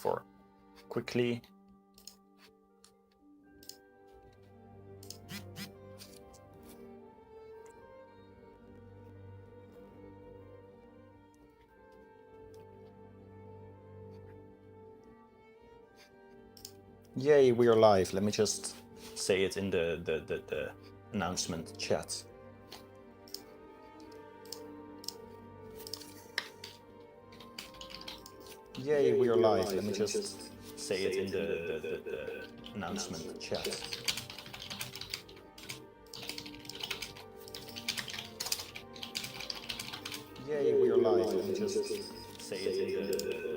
for quickly. Yay, we are live. Let me just say it in the announcement chat. Yay, we are live. Let me just say it in the announcement chat. Yay, we are live. Let me just say it in the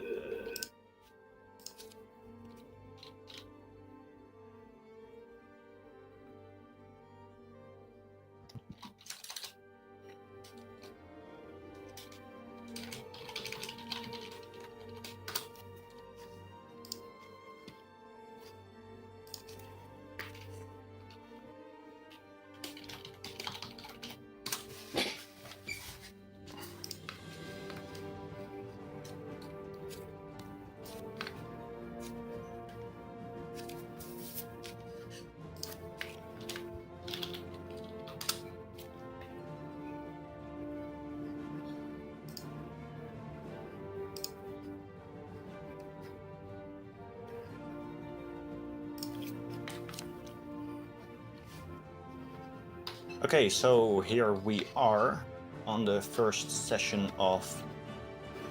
Okay, so here we are on the first session of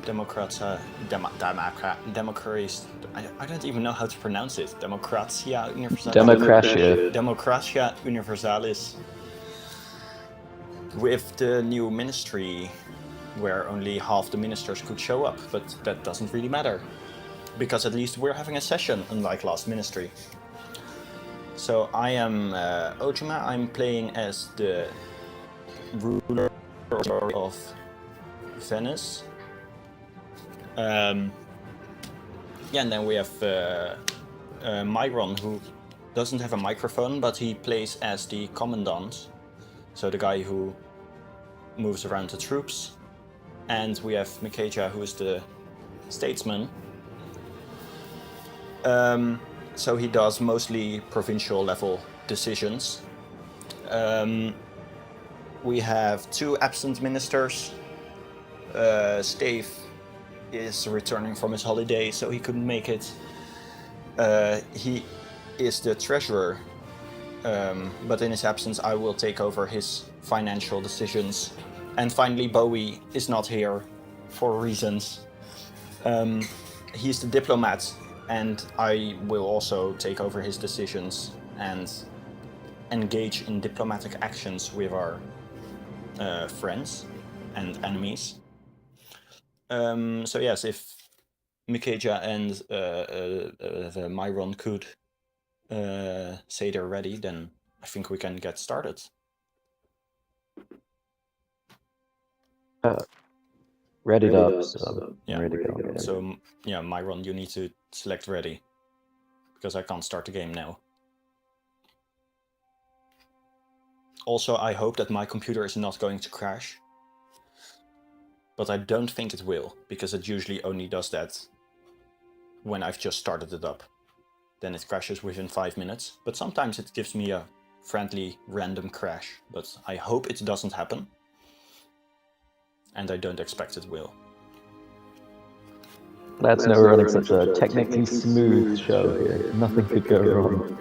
Democratia I don't even know how to pronounce it. Democratia Universalis. Democratia Universalis. With the new ministry, where only half the ministers could show up, but that doesn't really matter, because at least we're having a session, unlike last ministry. So I am Ojima. I'm playing as the ruler of Venice. Yeah, and then we have Myron, who doesn't have a microphone, but he plays as the commandant, so the guy who moves around the troops. And we have Mikaja, who is the statesman. So he does mostly provincial level decisions. We have 2 absent ministers. Stave is returning from his holiday, so he couldn't make it. He is the treasurer, but in his absence I will take over his financial decisions. And finally, Bowie is not here for reasons. He's the diplomat, and I will also take over his decisions and engage in diplomatic actions with our friends and enemies. So yes, if Mikaja and Myron could say they're ready, then I think we can get started. Readied up, so yeah. ready to go. So yeah, Myron, you need to select ready, because I can't start the game now. Also, I hope that my computer is not going to crash, but I don't think it will, because it usually only does that when I've just started it up. Then it crashes within 5 minutes, but sometimes it gives me a friendly random crash, but I hope it doesn't happen, and I don't expect it will. Let's know we're running such a technically smooth show here. Nothing could go wrong.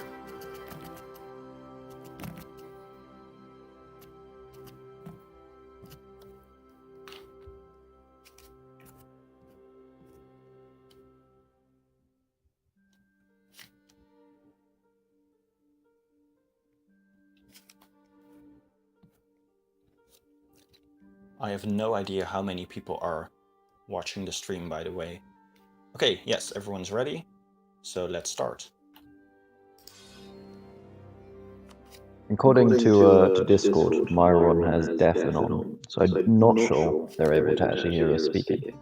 I have no idea how many people are watching the stream, by the way. Okay, yes, everyone's ready, so let's start. According to Discord, Myron has deafen on, so I'm not sure they're able to actually hear us speaking.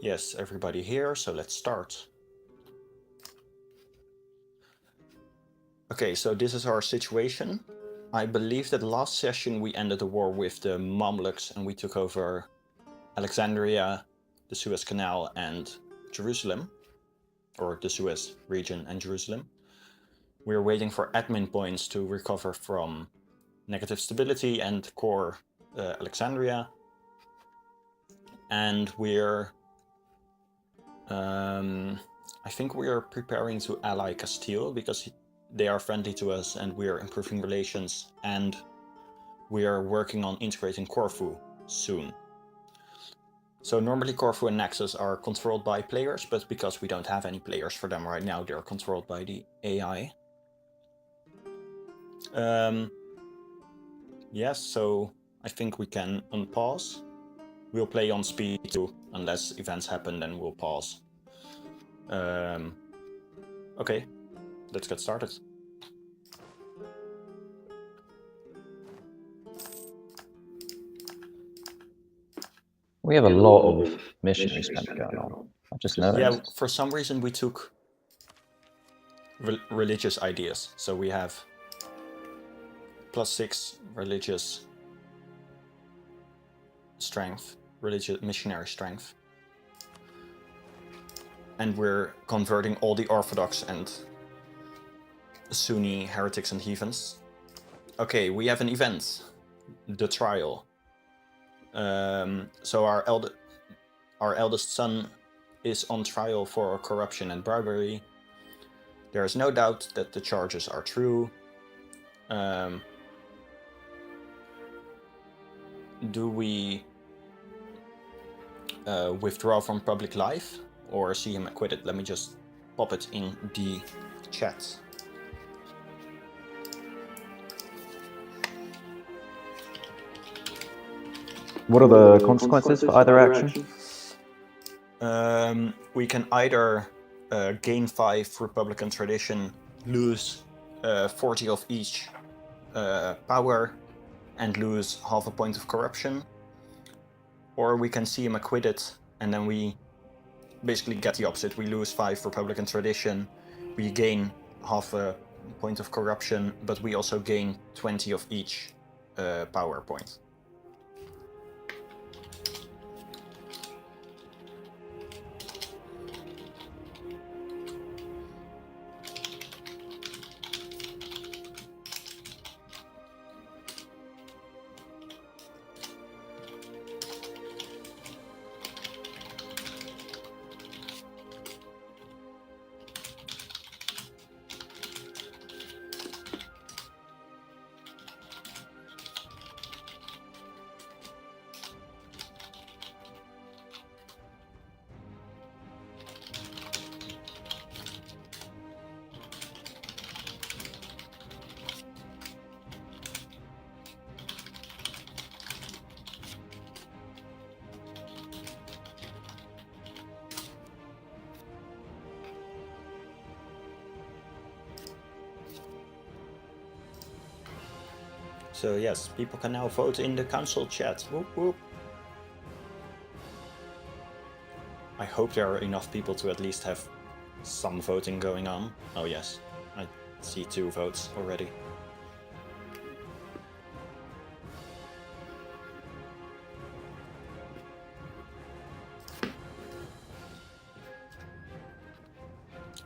Yes, everybody here, so let's start. Okay, so this is our situation. I believe that last session we ended the war with the Mamluks and we took over Alexandria, the Suez Canal and Jerusalem, or the Suez region and Jerusalem. We're waiting for admin points to recover from negative stability and core Alexandria. And we're, I think we are preparing to ally Castile because they are friendly to us and we are improving relations, and we are working on integrating Corfu soon. So normally Corfu and Naxos are controlled by players, but because we don't have any players for them right now, they're controlled by the AI. Yes, so I think we can unpause. We'll play on speed too, unless events happen, then we'll pause. Okay, let's get started. We have a lot of missionary spend going on. I just noticed. Yeah, for some reason we took religious ideas. So we have +6 religious strength, religious missionary strength. And we're converting all the Orthodox and Sunni heretics and heathens. Okay, we have an event, the trial. So our eldest son is on trial for corruption and bribery. There is no doubt that the charges are true. Do we withdraw from public life or see him acquitted? Let me just pop it in the chat. What are the consequences for either action? We can either gain 5 Republican tradition, lose 40 of each power, and lose half a point of corruption, or we can see him acquitted and then we basically get the opposite. We lose 5 Republican tradition, we gain half a point of corruption, but we also gain 20 of each power point. So yes, people can now vote in the council chat. Whoop whoop. I hope there are enough people to at least have some voting going on. Oh yes, I see 2 votes already.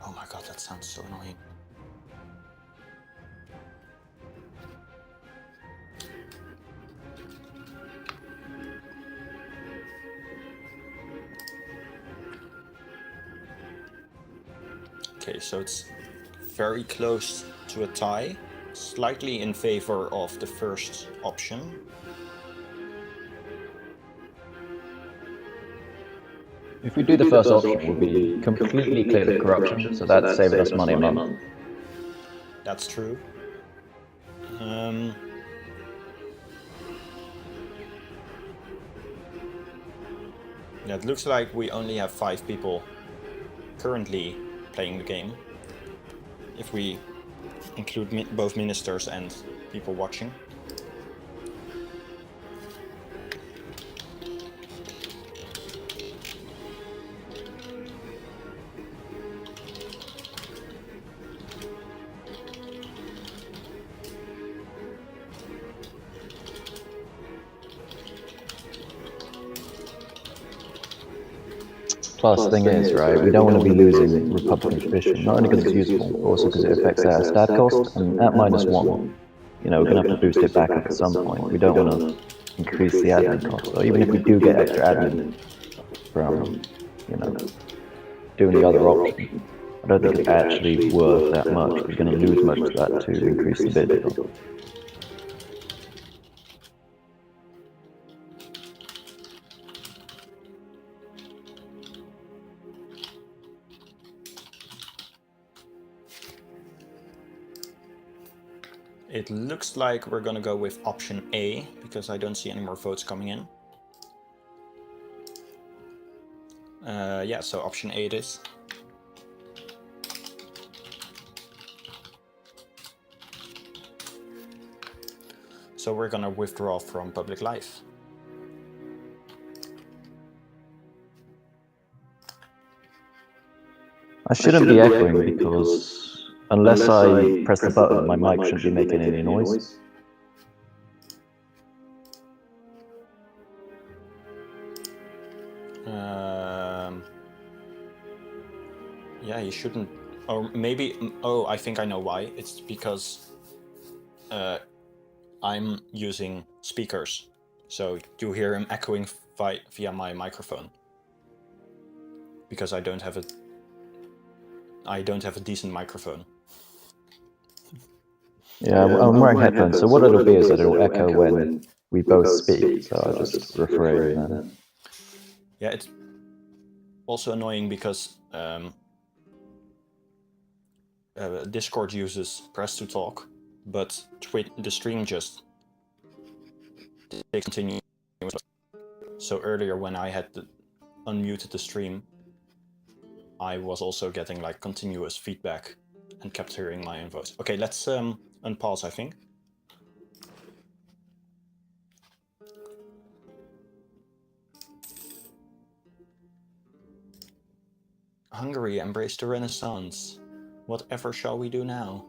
Oh my god, that sounds so annoying. Okay, so it's very close to a tie, slightly in favor of the first option. If we do the first option, we'll be completely cleared of corruption, so that's saving us money a month. That's true. Yeah, it looks like we only have 5 people currently playing the game, if we include both ministers and people watching. Plus, thing is, right, we don't want to be losing Republican tradition, not only because it's useful, but also because it affects our stat cost. And at -1, you know, we're going to have to boost it back up at some point. We don't want to increase the admin cost. So even if we do get extra admin from, you know, doing the other option, I don't think it's actually worth that much. We're going to lose most of that to increase the bid deal. It looks like we're gonna go with option A, because I don't see any more votes coming in. Yeah, so option A it is. So we're gonna withdraw from public life. I shouldn't be echoing because unless I press the button, my mic shouldn't be making any noise. Yeah, you shouldn't. Or maybe. Oh, I think I know why. It's because I'm using speakers, so you hear him echoing via my microphone. Because I don't have a decent microphone. Yeah, I'm wearing headphones, so what it'll be is that it'll echo when we both speak, so I'll just refrain then. Yeah, it's also annoying because Discord uses press to talk, but the stream just continues. So earlier when I had unmuted the stream, I was also getting like continuous feedback and kept hearing my own voice. Okay, let's unpause, I think. Hungary embraced the Renaissance. Whatever shall we do now?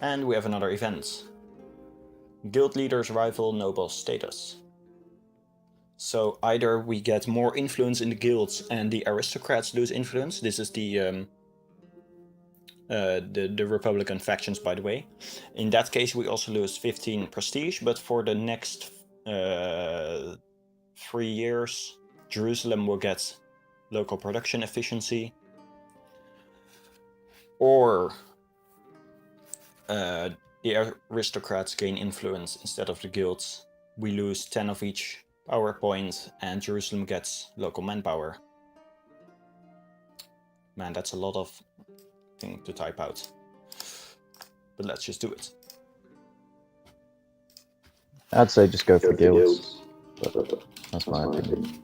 And we have another event. Guild leaders rival noble status. So either we get more influence in the guilds and the aristocrats lose influence. This is the Republican factions, by the way. In that case, we also lose 15 prestige, but for the next 3 years, Jerusalem will get local production efficiency. Or the aristocrats gain influence instead of the guilds. We lose 10 of each power point, and Jerusalem gets local manpower. Man, that's a lot of thing to type out. But let's just do it. I'd say just go for guilds, but that's my opinion.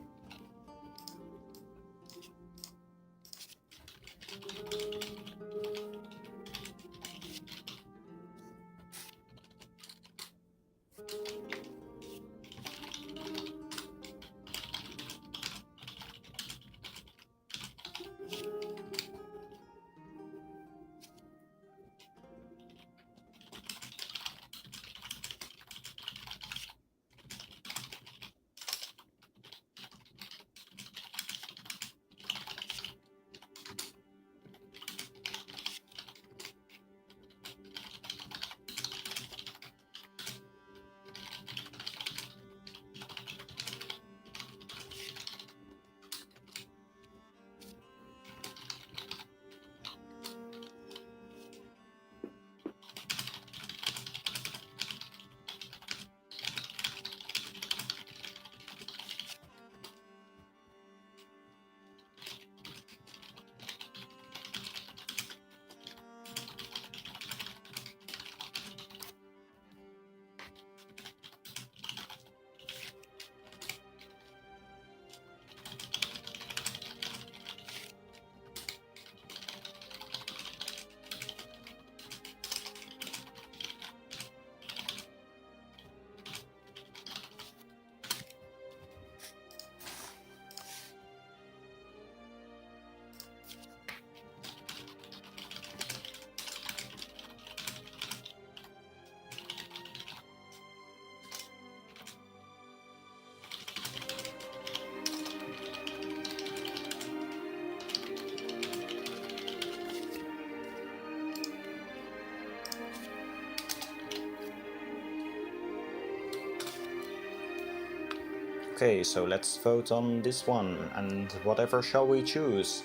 Okay, so let's vote on this one, and whatever shall we choose?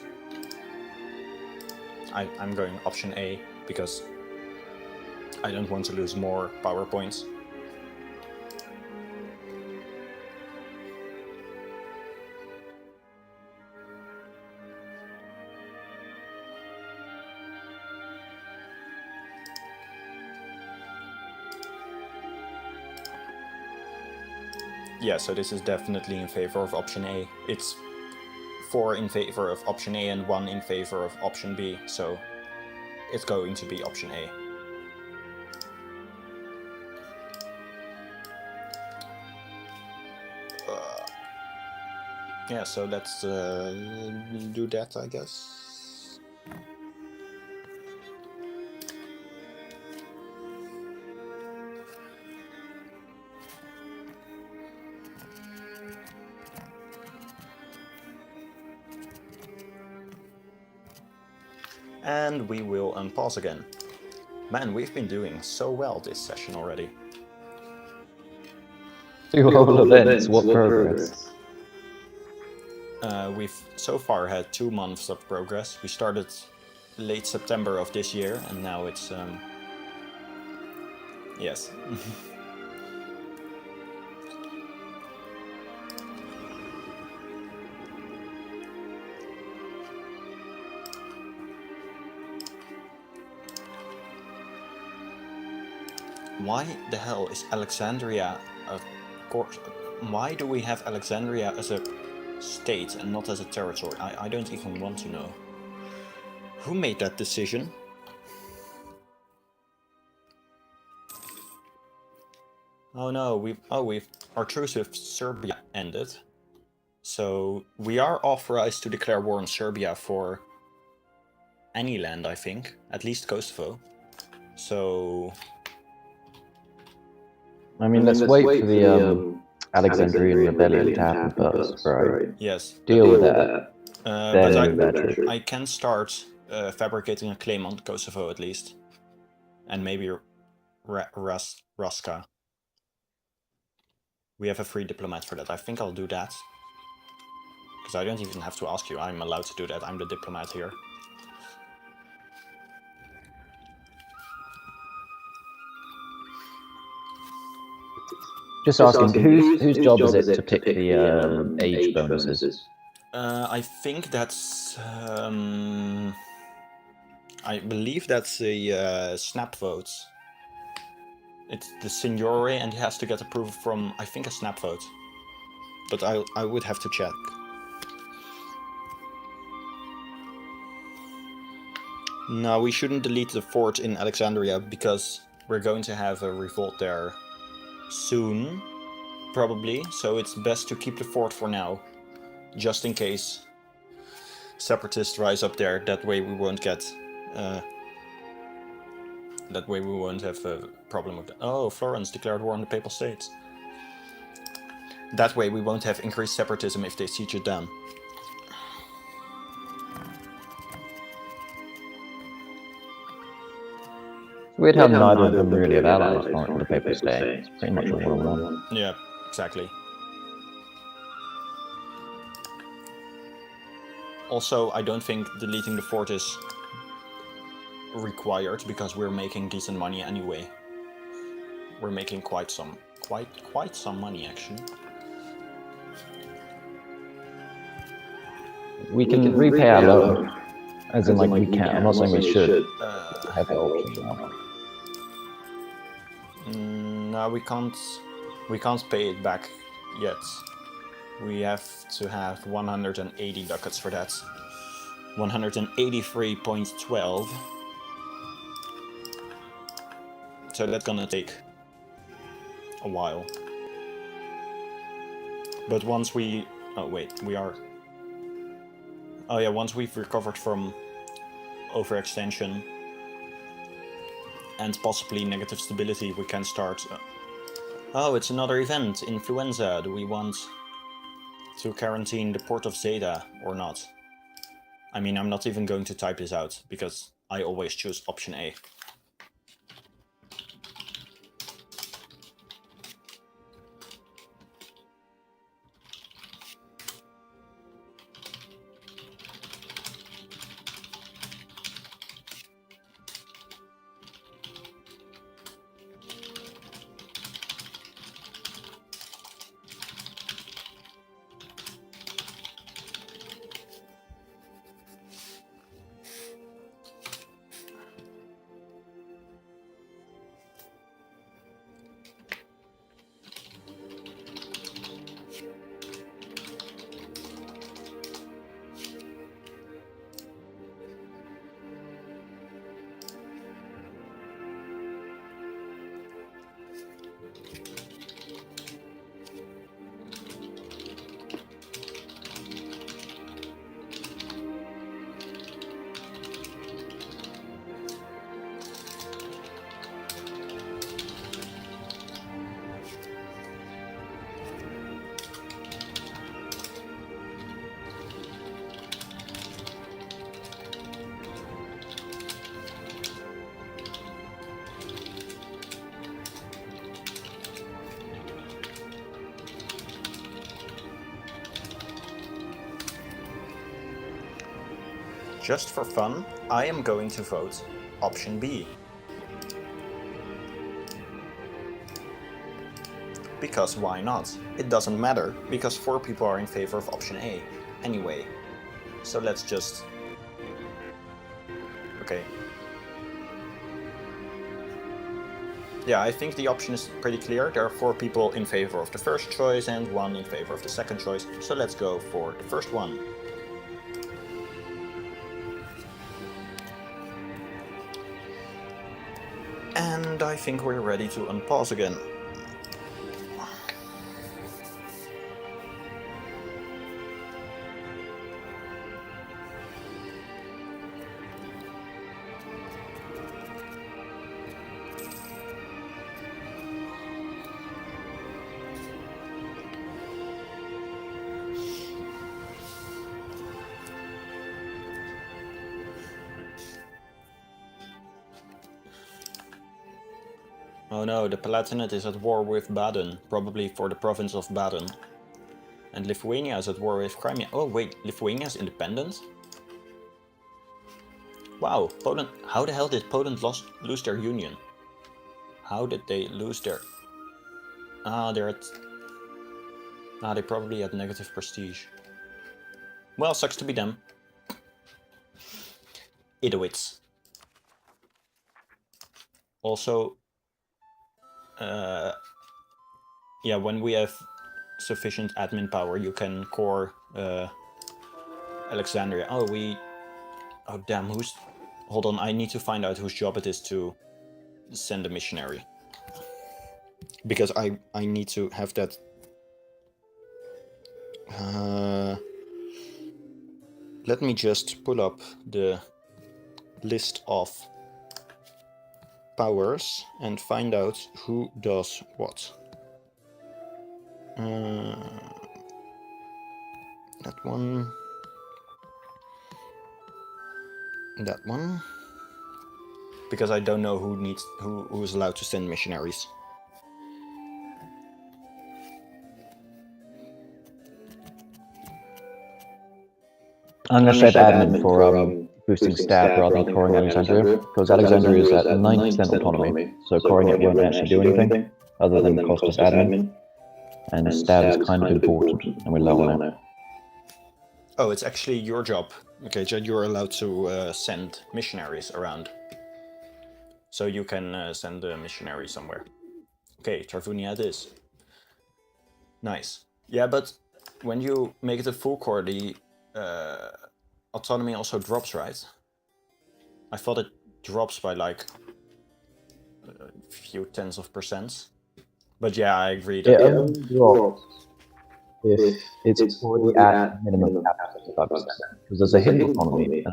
I'm going option A, because I don't want to lose more power points. Yeah, so this is definitely in favor of option A. It's 4 in favor of option A and 1 in favor of option B, so it's going to be option A. Yeah, so let's do that, I guess. And we will unpause again. Man, we've been doing so well this session already. 2 whole events, what progress? We've so far had 2 months of progress. We started late September of this year, and now it's yes. Why the hell is Alexandria a course? Why do we have Alexandria as a state and not as a territory? I don't even want to know. Who made that decision? Oh no, our truce with Serbia ended. So we are authorized to declare war on Serbia for any land, I think, at least Kosovo. So I mean, let's wait for the Alexandrian rebellion to happen first, right? yes, Deal with that. but I can start fabricating a claim on Kosovo at least, and maybe Raska. We have a free diplomat for that. I think I'll do that. Because I don't even have to ask you. I'm allowed to do that. I'm the diplomat here. Just asking, whose job is it to pick the age bonuses? I think that's... I believe that's a snap vote. It's the signore and he has to get approval from, I think, a snap vote. But I would have to check. No, we shouldn't delete the fort in Alexandria because we're going to have a revolt there soon, probably. So it's best to keep the fort for now, just in case separatists rise up there. That way we won't get... that way we won't have a problem with that. Oh, Florence declared war on the Papal States. That way we won't have increased separatism if they siege it down. We'd have neither of them really have allies for the Papal States. It's pretty much a one-on-one. Yeah, exactly. Also, I don't think deleting the fort is required because we're making decent money anyway. We're making quite some money actually. We can repay our loan, as in like we can. I'm not saying we should have the option now. No, we can't pay it back yet. We have to have 180 ducats for that. 183.12. So that's gonna take a while. But once we... Oh wait, we are... Oh yeah, once we've recovered from overextension and possibly negative stability, we can start... Oh, it's another event, influenza. Do we want to quarantine the port of Zeta or not? I mean, I'm not even going to type this out, because I always choose option A. just for fun, I am going to vote option B. Because why not? It doesn't matter, because 4 people are in favor of option A anyway. So let's just... Okay. Yeah, I think the option is pretty clear. There are 4 people in favor of the first choice and 1 in favor of the second choice. So let's go for the first one. And I think we're ready to unpause again. Oh no, the Palatinate is at war with Baden, probably for the province of Baden. And Lithuania is at war with Crimea. Oh wait, Lithuania is independent? Wow, Poland... How the hell did Poland lose their union? How did they lose their... they're at... they probably had negative prestige. Well, sucks to be them. Idiots. Also... yeah, when we have sufficient admin power, you can core Alexandria. Oh, oh damn, hold on, I need to find out whose job it is to send a missionary. Because I need to have that... let me just pull up the list of powers and find out who does what. That one. That one. Because I don't know who is allowed to send missionaries. I'm going to save admin for boosting staff rather than coring Alexandria, because Alexandria is at 9% autonomy, so coring it won't actually do anything other than cost us admin. And stab is kind of important, and we're low on it. Oh, it's actually your job. Okay, Jed, you're allowed to send missionaries around. So you can send a missionary somewhere. Okay, Tarvunia it is. Nice. Yeah, but when you make it a full core, the autonomy also drops, right? I thought it drops by like a few tens of %. But yeah, I agree that... It only drops if it's already at minimum capacity of 5%, because there's a hidden autonomy.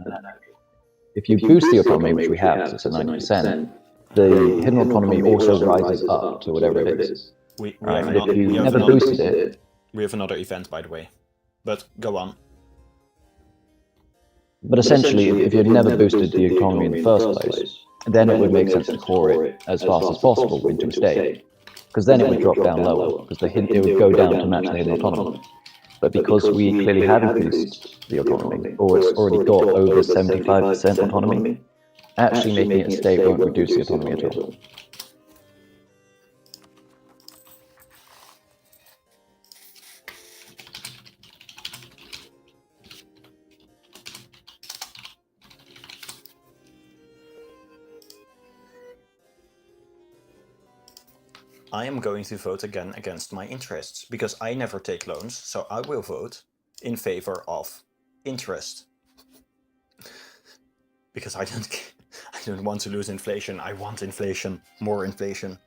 If you boost the autonomy, which we have, because it's at 90%, the hidden autonomy also rises up to whatever it is. We never boosted it... We have another event, by the way. But go on. But essentially, if you'd never boosted the autonomy in the first place, then it would make sense to core it as fast as possible into a state. Because then it would drop down lower, because it would go down to match the hidden autonomy. But because we clearly have increased the autonomy, or it's already got over 75% autonomy, actually making it a state won't reduce the autonomy at all. I am going to vote again against my interests, because I never take loans, so I will vote in favor of interest. Because I don't want to lose inflation, I want inflation, more inflation.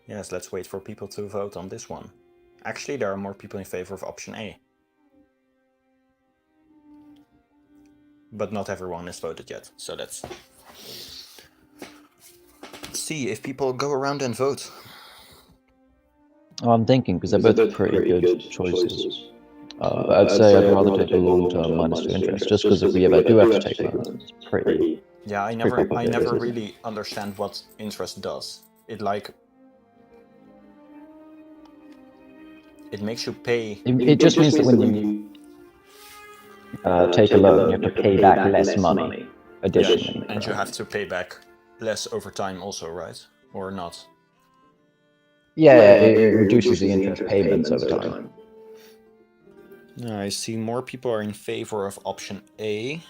Yes, let's wait for people to vote on this one. Actually, there are more people in favor of option A. But not everyone has voted yet, so let's see if people go around and vote. Oh, I'm thinking, because they're both pretty good choices. But I'd say I'd rather take a long-term -2 interest, just because if we ever do have to take loans, it's pretty... Yeah, I never really understand what interest does. it like it makes you pay. It just means that when you take a loan, you have to pay back less money additionally. And you have to pay back less over time also, right? Or not? Yeah, it reduces the interest payments over time. I see more people are in favor of option A.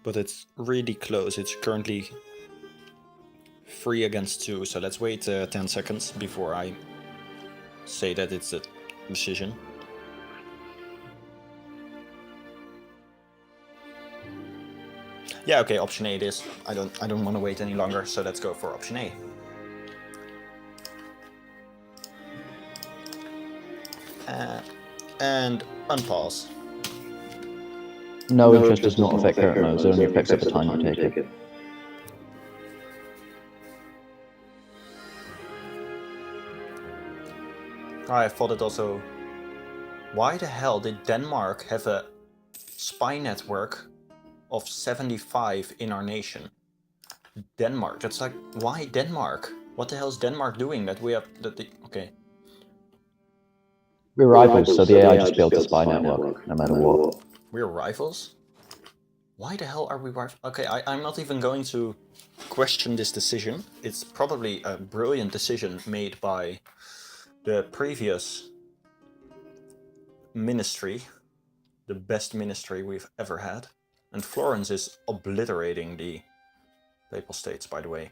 But it's really close. It's currently 3 against 2. So let's wait 10 seconds before I say that it's a decision. Yeah, okay, option A it is. I don't want to wait any longer, so let's go for option A. And unpause. No interest does not affect current loans, it only affects at the time you take it. I thought it also... Why the hell did Denmark have a spy network of 75 in our nation? Denmark, that's like, why Denmark? What the hell is Denmark doing that we have... Okay. We're rivals, so the AI just built a spy network, no matter what. We're rivals? Why the hell are we rivals? Okay, I'm not even going to question this decision. It's probably a brilliant decision made by the previous ministry, the best ministry we've ever had. And Florence is obliterating the Papal States, by the way.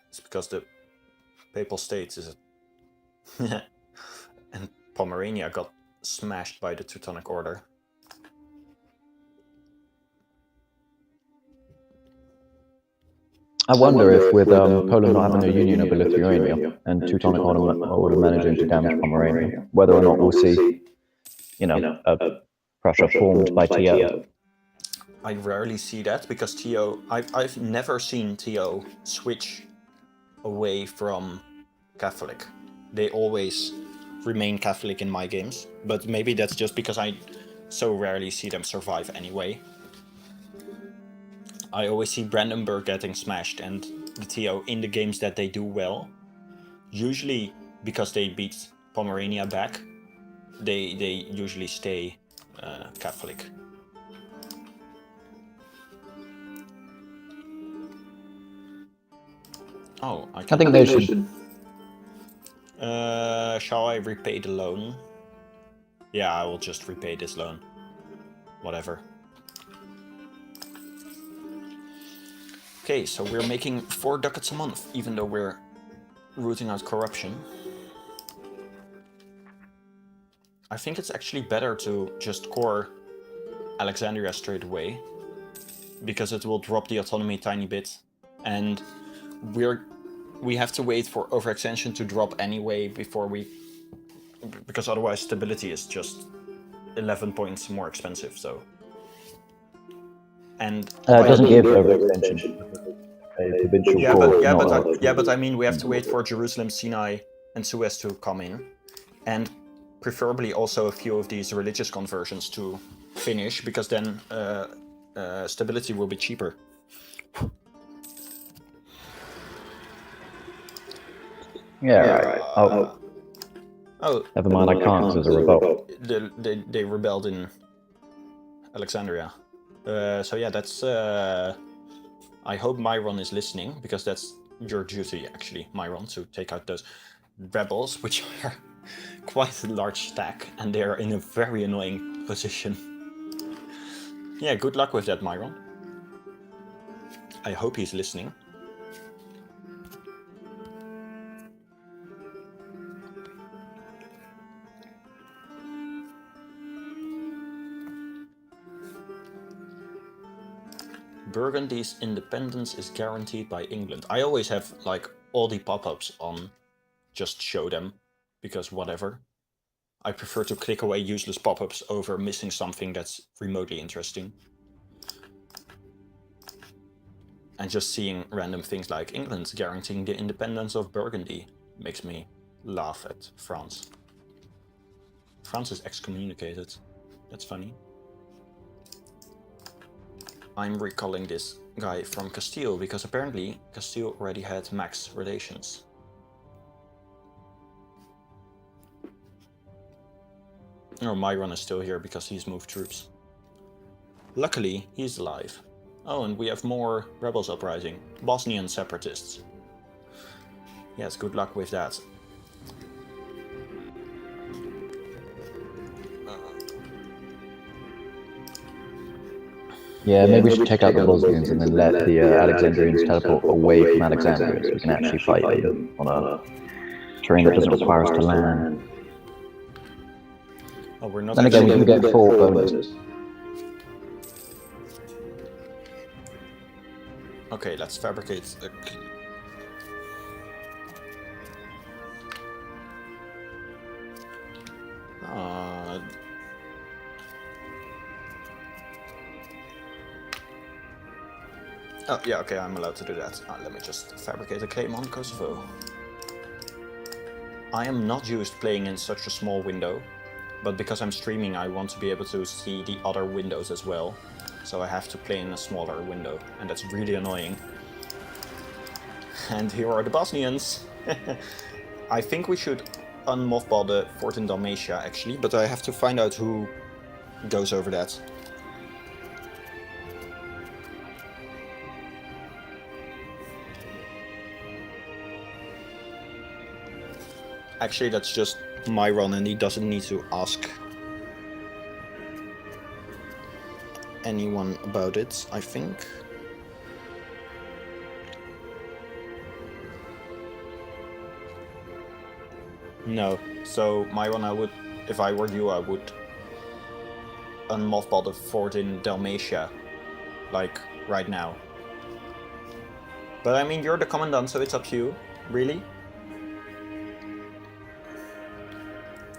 It's because the Papal States is a... and Pomerania got smashed by the Teutonic Order. I wonder if with Poland not having a union over Lithuania and Teutonic Order managing to damage Pomerania, whether or not we'll see, a Prussia formed by TO. I rarely see that because TO... I've never seen TO switch away from Catholic. They always remain Catholic in my games, but maybe that's just because I so rarely see them survive anyway. I always see Brandenburg getting smashed and the TO in the games that they do well. Usually because they beat Pomerania back, they usually stay Catholic. Oh, I think they should. Shall I repay the loan? Yeah, I will just repay this loan. Whatever. Okay, so we're making 4 ducats a month, even though we're rooting out corruption. I think it's actually better to just core Alexandria straight away, because it will drop the autonomy a tiny bit, and we have to wait for overextension to drop anyway before we... because otherwise stability is just 11 points more expensive, so... And it doesn't give overextension. But I mean, we have to wait for Jerusalem, Sinai, and Suez to come in, and preferably also a few of these religious conversions to finish, because then stability will be cheaper. Yeah, right. Oh, never mind. I can't. There's a revolt. They rebelled in Alexandria. So yeah, that's... I hope Myron is listening, because that's your duty, actually, Myron, to take out those rebels, which are quite a large stack, and they're in a very annoying position. Yeah, good luck with that, Myron. I hope he's listening. Burgundy's independence is guaranteed by England. I always have like all the pop-ups on just show them, because whatever. I prefer to click away useless pop-ups over missing something that's remotely interesting. And just seeing random things like England's guaranteeing the independence of Burgundy makes me laugh at France. France is excommunicated. That's funny. I'm recalling this guy from Castile because apparently Castile already had max relations. Oh, Myron is still here because he's moved troops. Luckily, he's alive. Oh, and we have more rebels uprising. Bosnian separatists. Yes, good luck with that. Yeah, maybe we should take out the Bosnians and then let the Alexandrians teleport away from Alexandria so we can actually fight them on a terrain that doesn't require us to land. Oh, we're not. Then again, we can get fort bonus. Okay, let's fabricate a... Oh, yeah, okay, I'm allowed to do that. Let me just fabricate a claim on Kosovo. I am not used playing in such a small window, but because I'm streaming I want to be able to see the other windows as well. So I have to play in a smaller window, and that's really annoying. And here are the Bosnians! I think we should unmothball the fort in Dalmatia actually, but I have to find out who goes over that. Actually, that's just Myron and he doesn't need to ask anyone about it, I think. No, so Myron, I would, if I were you, I would unmothball the fort in Dalmatia, like, right now. But I mean, you're the commandant, so it's up to you. Really?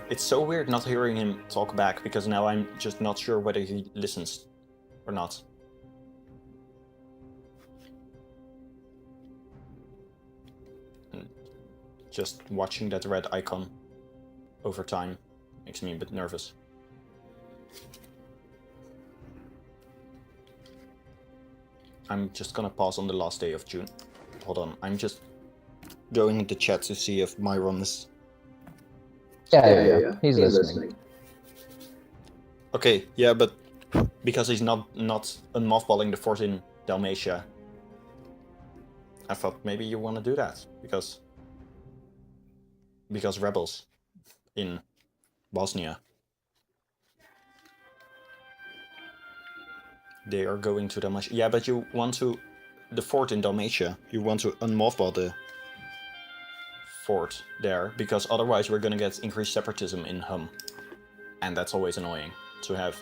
It's so weird not hearing him talk back, because now I'm just not sure whether he listens or not. Just watching that red icon over time makes me a bit nervous. I'm just gonna pause on the last day of June. Hold on, I'm just going into chat to see if Myron is... Yeah. He's listening. Okay, yeah, but because he's not unmothballing the fort in Dalmatia, I thought maybe you want to do that, because rebels in Bosnia. They are going to Dalmatia. Yeah, but you want to... The fort in Dalmatia, you want to unmothball the fort there, because otherwise we're gonna get increased separatism in Hum. And that's always annoying, to have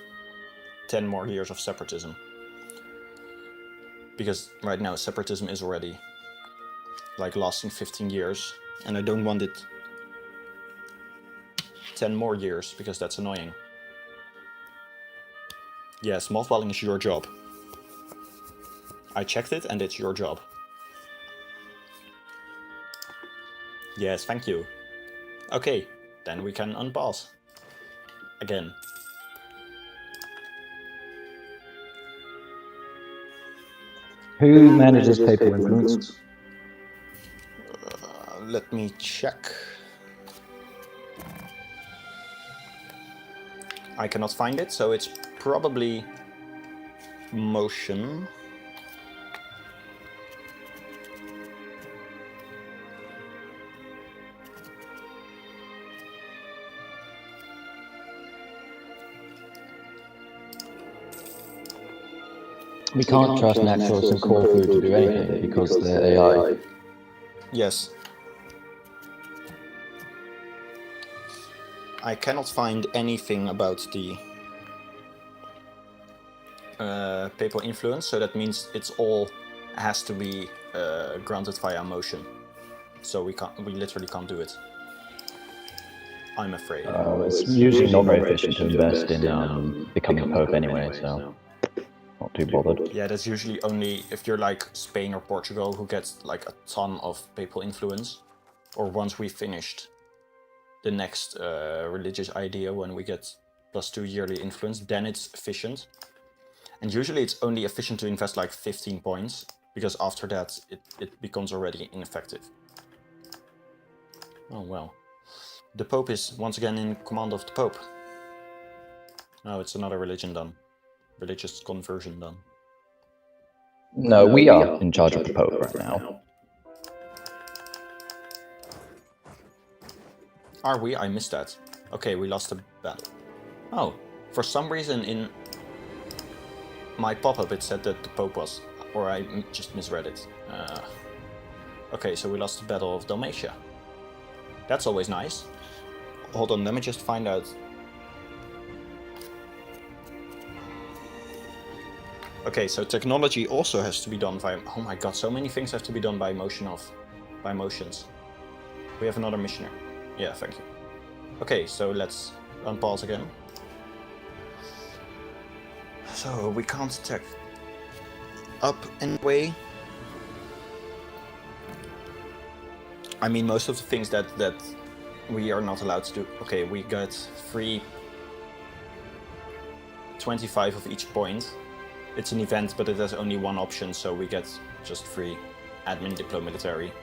10 more years of separatism. Because right now separatism is already like lasting 15 years, and I don't want it 10 more years, because that's annoying. Yes, mothballing is your job. I checked it and it's your job. Yes, thank you. Okay, then we can unpause. Again. Who manages papal influence? Let me check. I cannot find it, so it's probably motion. We can't trust Naxos and Corfu to do anything because they're AI. Yes. I cannot find anything about the papal influence, so that means it's all has to be granted via motion. So we literally can't do it. I'm afraid. It's usually not very efficient to invest in becoming Pope anyway, so not too bothered. Yeah, that's usually only if you're like Spain or Portugal, who gets like a ton of papal influence, or once we finished the next religious idea when we get +2 yearly influence, then it's efficient. And usually it's only efficient to invest like 15 points, because after that it becomes already ineffective. Oh well. The Pope is once again in command of the Pope. Oh, it's another religion done. Religious conversion done. No, we are in charge of the Pope right now. Are we? I missed that. Okay, we lost a battle. Oh, for some reason in my pop-up it said that the Pope was, or I just misread it. Okay, so we lost the Battle of Dalmatia. That's always nice. Hold on, let me just find out. Okay, so technology also has to be done by... Oh my god, so many things have to be done by motions. We have another missioner. Yeah, thank you. Okay, so let's unpause again. So we can't attack up anyway. I mean, most of the things that we are not allowed to do. Okay, we got free 25 of each point. It's an event, but it has only one option, so we get just free admin diplo military.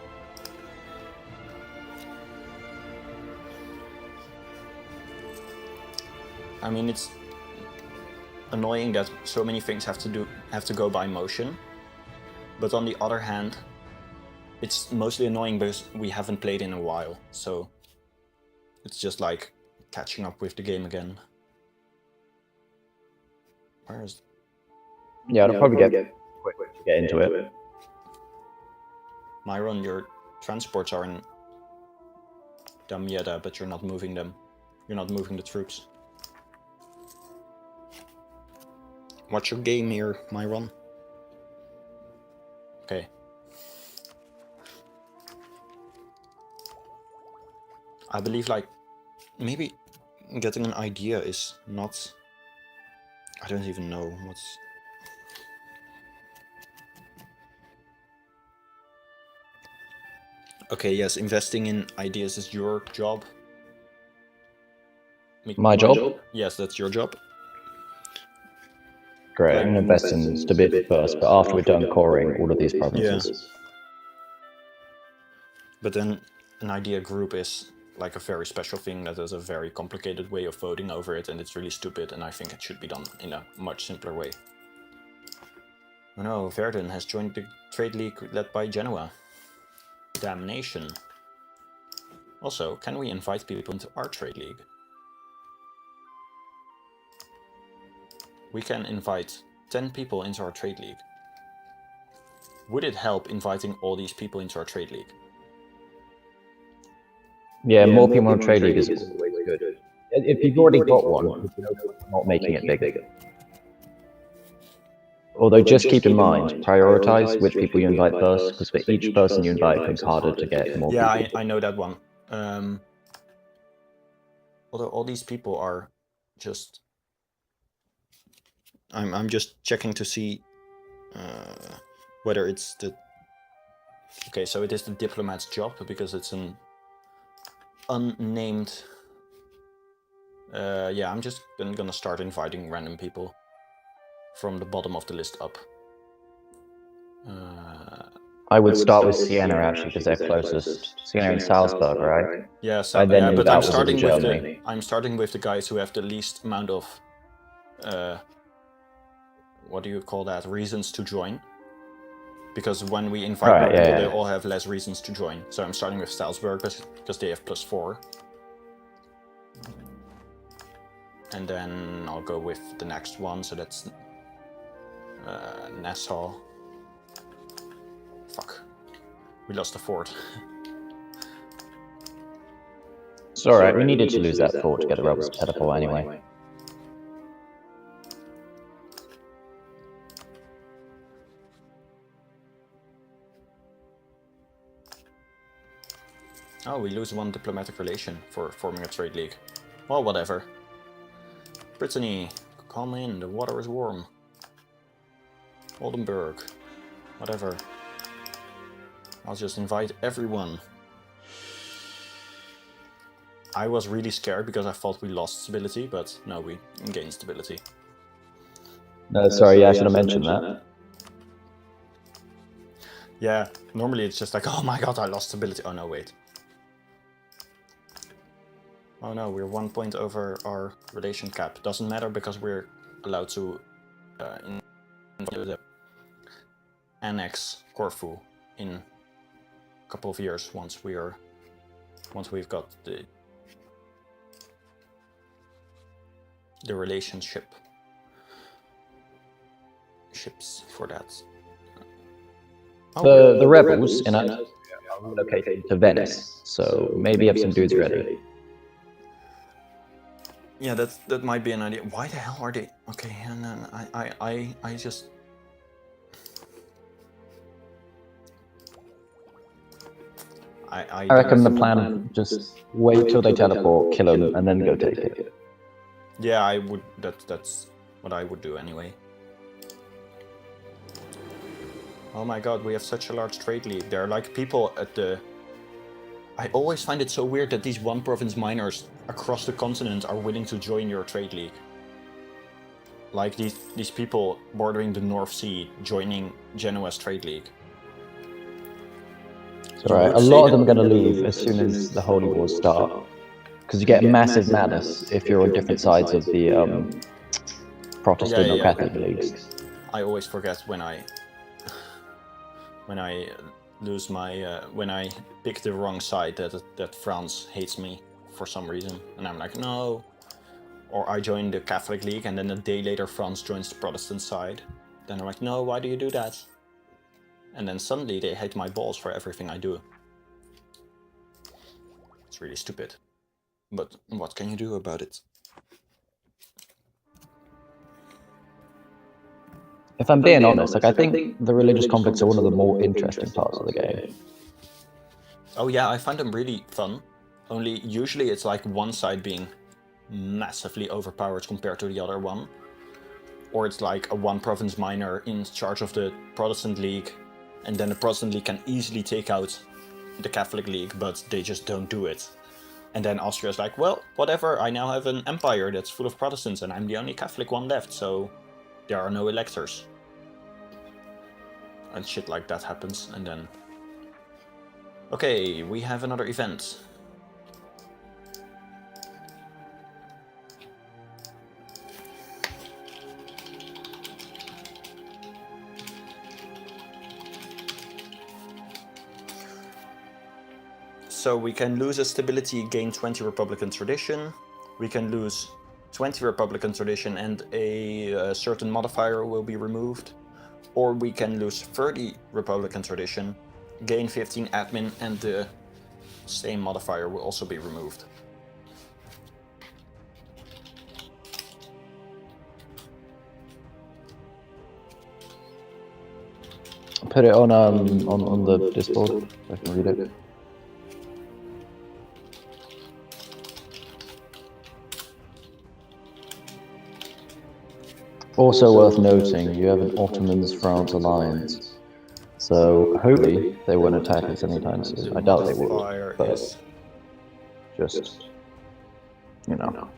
I mean, it's annoying that so many things have to go by motion, but on the other hand, it's mostly annoying because we haven't played in a while, so it's just like catching up with the game again. Where is? Yeah, I'll probably get quick to get into it. Myron, your transports are in Damietta, but you're not moving them. You're not moving the troops. What's your game here, Myron? Okay. I believe, like, maybe getting an idea is not... I don't even know what's... Okay, yes, investing in ideas is your job. My job? Yes, that's your job. Great, I'm going to invest in stability first, but after we're done coring all of these provinces. Yeah. But then an idea group is like a very special thing that has a very complicated way of voting over it, and it's really stupid, and I think it should be done in a much simpler way. Oh no, Verdun has joined the trade league led by Genoa. Damnation. Also, can we invite people into our trade league? We can invite 10 people into our trade league. Would it help inviting all these people into our trade league? Yeah, more people on trade league is always good. If you've already got one, not making it bigger. Although just keep in mind, prioritize which people you invite first, because for each person you invite, it becomes harder to get more people. Yeah, I know that one. Although all these people are just... I'm just checking to see whether it's the... Okay, so it is the diplomat's job, because it's an unnamed... yeah, I'm just gonna start inviting random people from the bottom of the list up. I would start with Siena, actually, because they're closest. Siena and Salzburg, right? Yeah, but I'm starting with the guys who have the least amount of... what do you call that? Reasons to join. Because when we invite more people, they all have less reasons to join. So I'm starting with Salzburg, because they have +4. And then I'll go with the next one, so that's Nassau. Fuck. We lost the fort. It's alright, we needed to lose that fort to get a rebels to teleport anyway. Oh, we lose 1 diplomatic relation for forming a trade league. Well, whatever. Brittany, come in, the water is warm. Oldenburg, whatever. I'll just invite everyone. I was really scared because I thought we lost stability, but no, we gained stability. No, sorry, yeah, I should have mentioned that. Yeah, normally it's just like, oh my god, I lost stability. Oh no, wait. Oh no, we're 1 point over our relation cap. Doesn't matter because we're allowed to annex Corfu in a couple of years once we've got the relationship ships for that. The rebels in are relocated to Venice, so maybe have some dudes ready. Yeah, that might be an idea. Why the hell are they? Okay, and then I just. I reckon the plan, just wait till they teleport, kill them, and then go take it. Yeah, I would. That's what I would do anyway. Oh my god, we have such a large trade league. There are like people at the... I always find it so weird that these one province miners across the continent are willing to join your trade league. Like these people bordering the North Sea joining Genoa's trade league. Right, a lot of them are going to leave as soon as the Holy Wars start. Because you get massive madness if you're on different sides of the Protestant or Catholic leagues. I always forget when I lose my when I pick the wrong side that France hates me for some reason, and I'm like, no. Or I join the Catholic League and then a day later France joins the Protestant side. Then I'm like, no, why do you do that? And then suddenly they hate my balls for everything I do. It's really stupid. But what can you do about it? If I'm being honest, like I think the religious conflicts are one of the more interesting parts of the game. Oh yeah, I find them really fun. Only usually it's like one side being massively overpowered compared to the other one. Or it's like a one province miner in charge of the Protestant League, and then the Protestant League can easily take out the Catholic League, but they just don't do it. And then Austria's like, well, whatever, I now have an empire that's full of Protestants and I'm the only Catholic one left, so there are no electors. And shit like that happens, and then... Okay, we have another event. So we can lose a stability, gain 20 Republican tradition. We can lose 20 Republican tradition and a certain modifier will be removed. Or we can lose 30 Republican tradition, gain 15 admin, and the same modifier will also be removed. Put it on the Discord. I can read it. Also worth noting, you have an Ottomans-France alliance, so hopefully they won't attack us anytime soon. I doubt they will, but just, you know.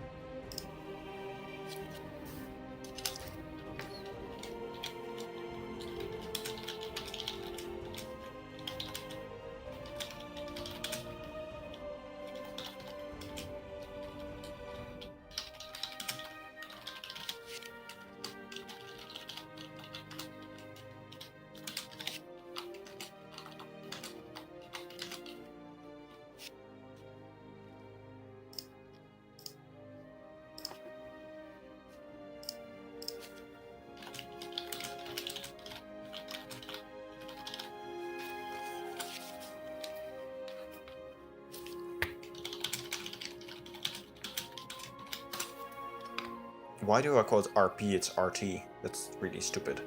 Why do I call it RP? It's RT. That's really stupid.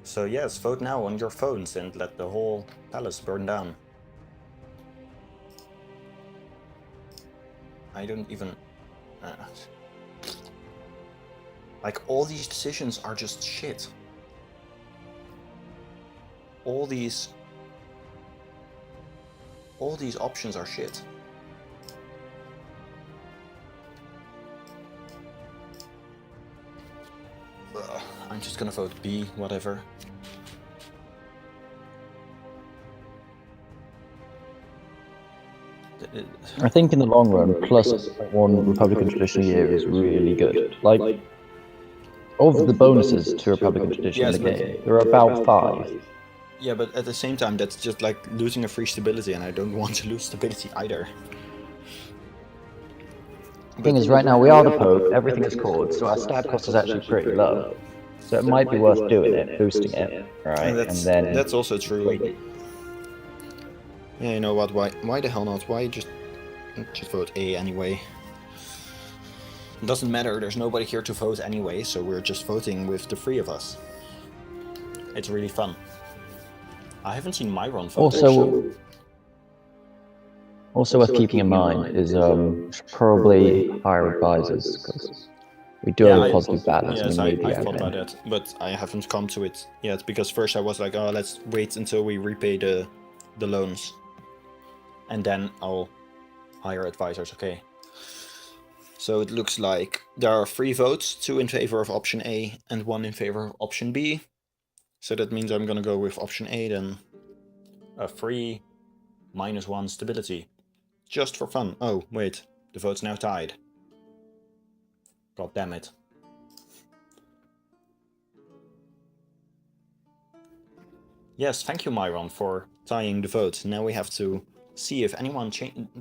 So yes, vote now on your phones and let the whole palace burn down. I don't even... like, all these decisions are just shit. All these options are shit. Ugh, I'm just gonna vote B, whatever. I think in the long run, plus one Republican tradition a year is really good. Like, of the bonuses to Republican tradition in the game, there are about 5. Yeah, but at the same time, that's just like losing a free stability, and I don't want to lose stability either. The thing is, right now we are the Pope, everything is chord, so our stab cost is actually pretty low. So it might be worth doing it, boosting it, right? And then that's also true. Yeah, you know what? Why the hell not? Why just vote A anyway? It doesn't matter. There's nobody here to vote anyway, so we're just voting with the 3 of us. It's really fun. I haven't seen Myron vote. Also worth keeping in mind is probably hire advisors, because we do have a positive balance. Yes, and I thought about that, but I haven't come to it yet, because first I was like, oh, let's wait until we repay the loans. And then I'll hire advisors, okay. So it looks like there are 3 votes, 2 in favor of option A and 1 in favor of option B. So that means I'm gonna go with option A then. A free -1 stability. Just for fun. Oh, wait. The vote's now tied. God damn it. Yes, thank you, Myron, for tying the vote. Now we have to see if anyone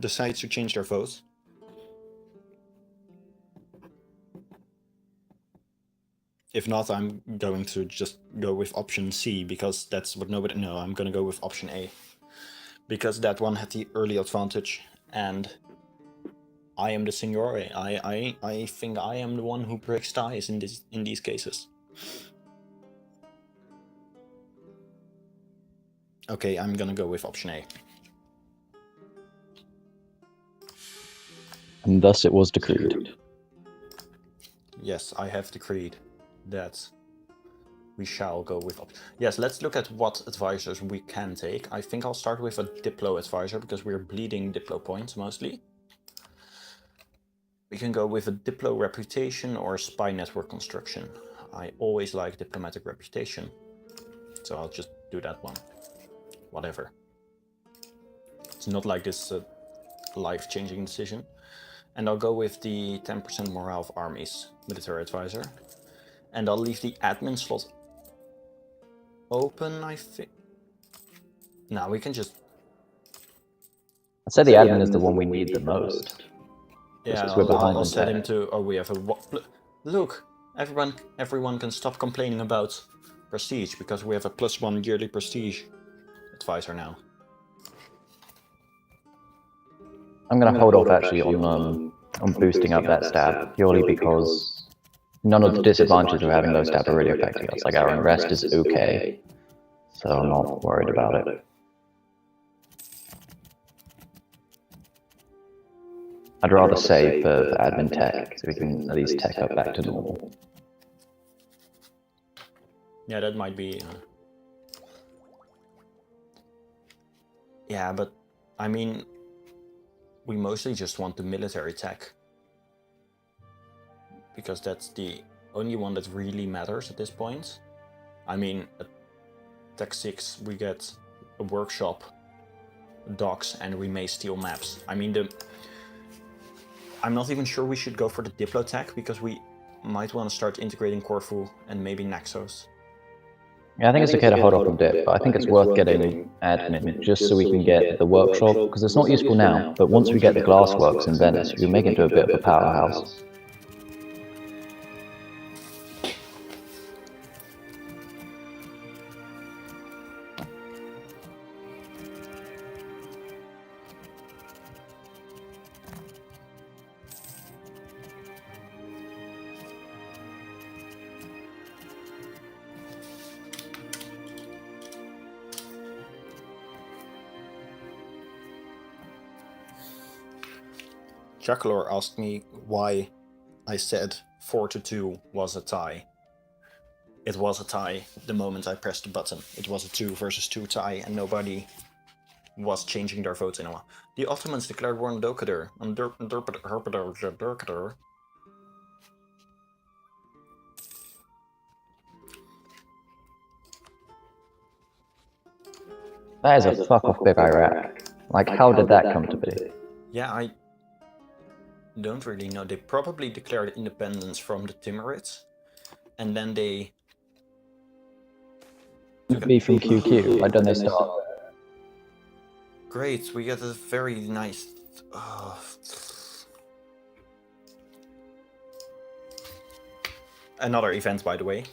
decides to change their vote. If not, I'm going to just go with option C, because that's what nobody... No, I'm gonna go with option A. Because that one had the early advantage, and I am the signore. I think I am the one who breaks ties in these cases. Okay, I'm gonna go with option A. And thus it was decreed. Yes, I have decreed that we shall go with option. Yes, let's look at what advisors we can take. I think I'll start with a Diplo advisor, because we're bleeding Diplo points mostly. We can go with a Diplo reputation or a spy network construction. I always like diplomatic reputation, so I'll just do that one. Whatever. It's not like this life-changing decision. And I'll go with the 10% morale of armies military advisor. And I'll leave the admin slot open, I think. No, we can just... I'd say the admin is the one we need the most. Yeah, I'll set him to... Oh, we have a... Look! Everyone can stop complaining about prestige, because we have a +1 yearly prestige advisor now. I'm gonna hold off actually on boosting up that stat, purely because none of the disadvantages of having low stat are really affecting us. Like, our unrest is okay, so I'm not worried about it. I'd rather save for admin tech, so we can at least tech up back to normal. Yeah, that might be... Yeah, but, I mean, we mostly just want the military tech. Because that's the only one that really matters at this point. I mean, at Tech 6 we get a workshop, docks, and we may steal maps. I mean, I'm not even sure we should go for the Diplo tech, because we might want to start integrating Corfu and maybe Naxos. Yeah, I think it's okay to hold off on Dip, but I think it's worth getting admin, just so we can get the workshop, because it's not useful now, but once we get the glassworks in Venice, we can make it into a bit of a powerhouse. Jackalor asked me why I said 4-2 was a tie. It was a tie the moment I pressed the button. It was a 2 versus 2 tie, and nobody was changing their votes in a while. The Ottomans declared war on Dokadur. That is a fuck off big Iraq. Like, how did that come to be? Yeah, I don't really know. They probably declared independence from the Timurids, and then they... Be from QQ, why don't they start? Great, we get a very nice... Another event, by the way.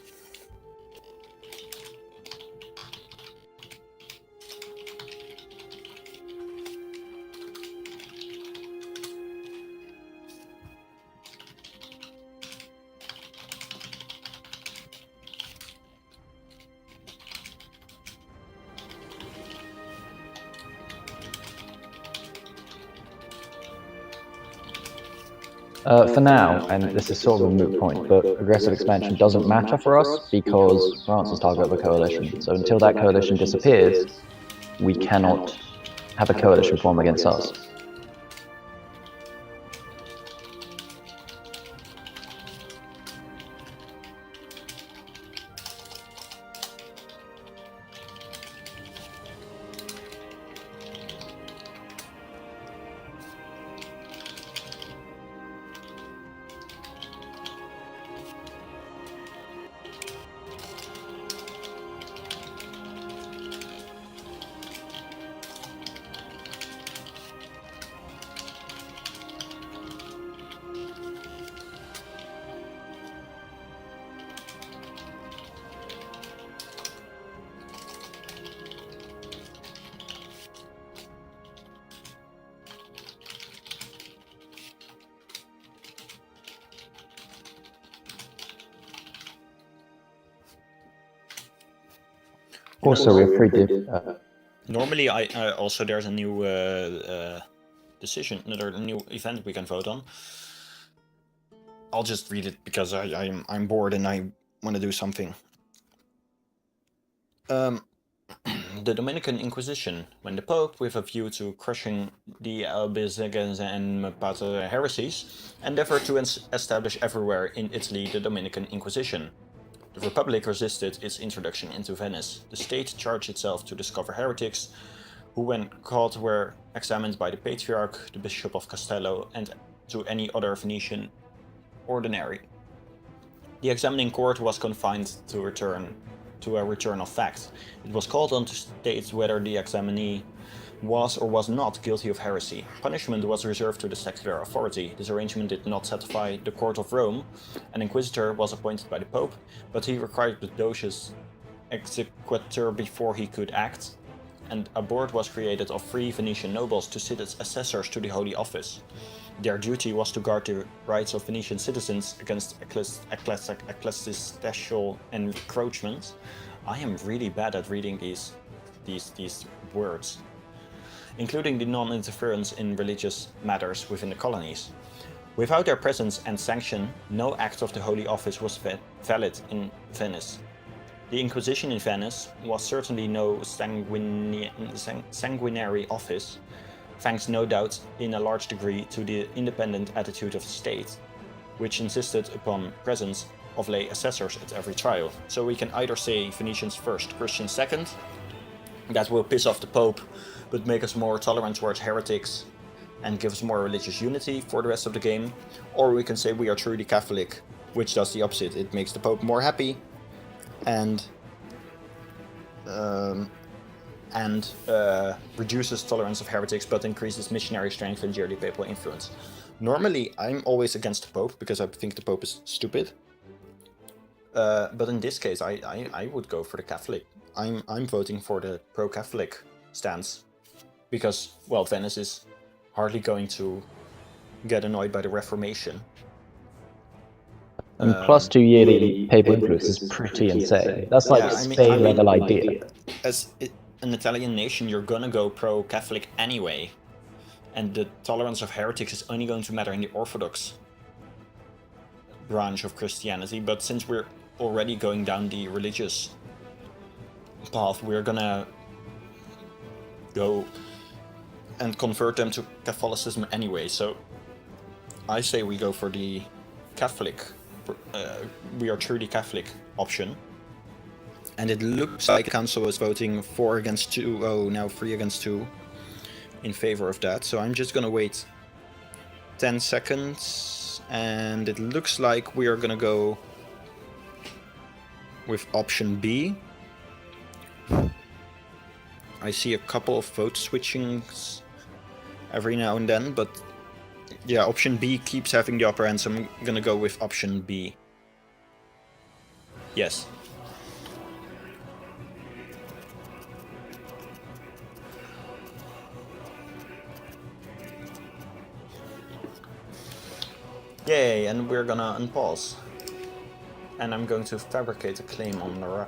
For now, and this is sort of a moot point, but aggressive expansion doesn't matter for us because France is target of a coalition. So until that coalition disappears, we cannot have a coalition form against us. Also, we're free to... Normally, also there's a new decision, another new event we can vote on. I'll just read it because I'm bored and I want to do something. The Dominican Inquisition, when the Pope, with a view to crushing the Albigenses and Mapata heresies, endeavored to establish everywhere in Italy the Dominican Inquisition. The Republic resisted its introduction into Venice. The state charged itself to discover heretics, who when caught were examined by the Patriarch, the Bishop of Castello, and to any other Venetian ordinary. The examining court was confined to a return of fact. It was called on to state whether the examinee was or was not guilty of heresy. Punishment was reserved to the secular authority. This arrangement did not satisfy the court of Rome. An inquisitor was appointed by the Pope, but he required the Doge's exequatur before he could act, and a board was created of 3 Venetian nobles to sit as assessors to the Holy Office. Their duty was to guard the rights of Venetian citizens against ecclesiastical encroachments. I am really bad at reading these words. Including the non-interference in religious matters within the colonies. Without their presence and sanction, no act of the Holy Office was valid in Venice. The Inquisition in Venice was certainly no sanguinary office, thanks no doubt in a large degree to the independent attitude of the state, which insisted upon presence of lay assessors at every trial. So we can either say Venetians first, Christians second, that will piss off the Pope, but make us more tolerant towards heretics and give us more religious unity for the rest of the game. Or we can say we are truly Catholic, which does the opposite. It makes the Pope more happy and reduces tolerance of heretics, but increases missionary strength and yearly papal influence. Normally, I'm always against the Pope because I think the Pope is stupid. But in this case, I would go for the Catholic. I'm voting for the pro-Catholic stance. Because, well, Venice is hardly going to get annoyed by the Reformation. And plus 2 yearly papal influence is pretty insane. That's like a Spain level idea. As an Italian nation, you're gonna go pro-Catholic anyway. And the tolerance of heretics is only going to matter in the Orthodox branch of Christianity, but since we're already going down the religious path, we're gonna go and convert them to Catholicism anyway, so I say we go for the Catholic, we are truly Catholic option. And it looks like the council is voting 4 against 2, oh, now 3 against 2 in favor of that, so I'm just gonna wait 10 seconds, and it looks like we are gonna go with option B. I see a couple of vote switchings every now and then, but yeah, option B keeps having the upper hand, so I'm gonna go with option B. Yes. Yay, and we're gonna unpause. And I'm going to fabricate a claim on the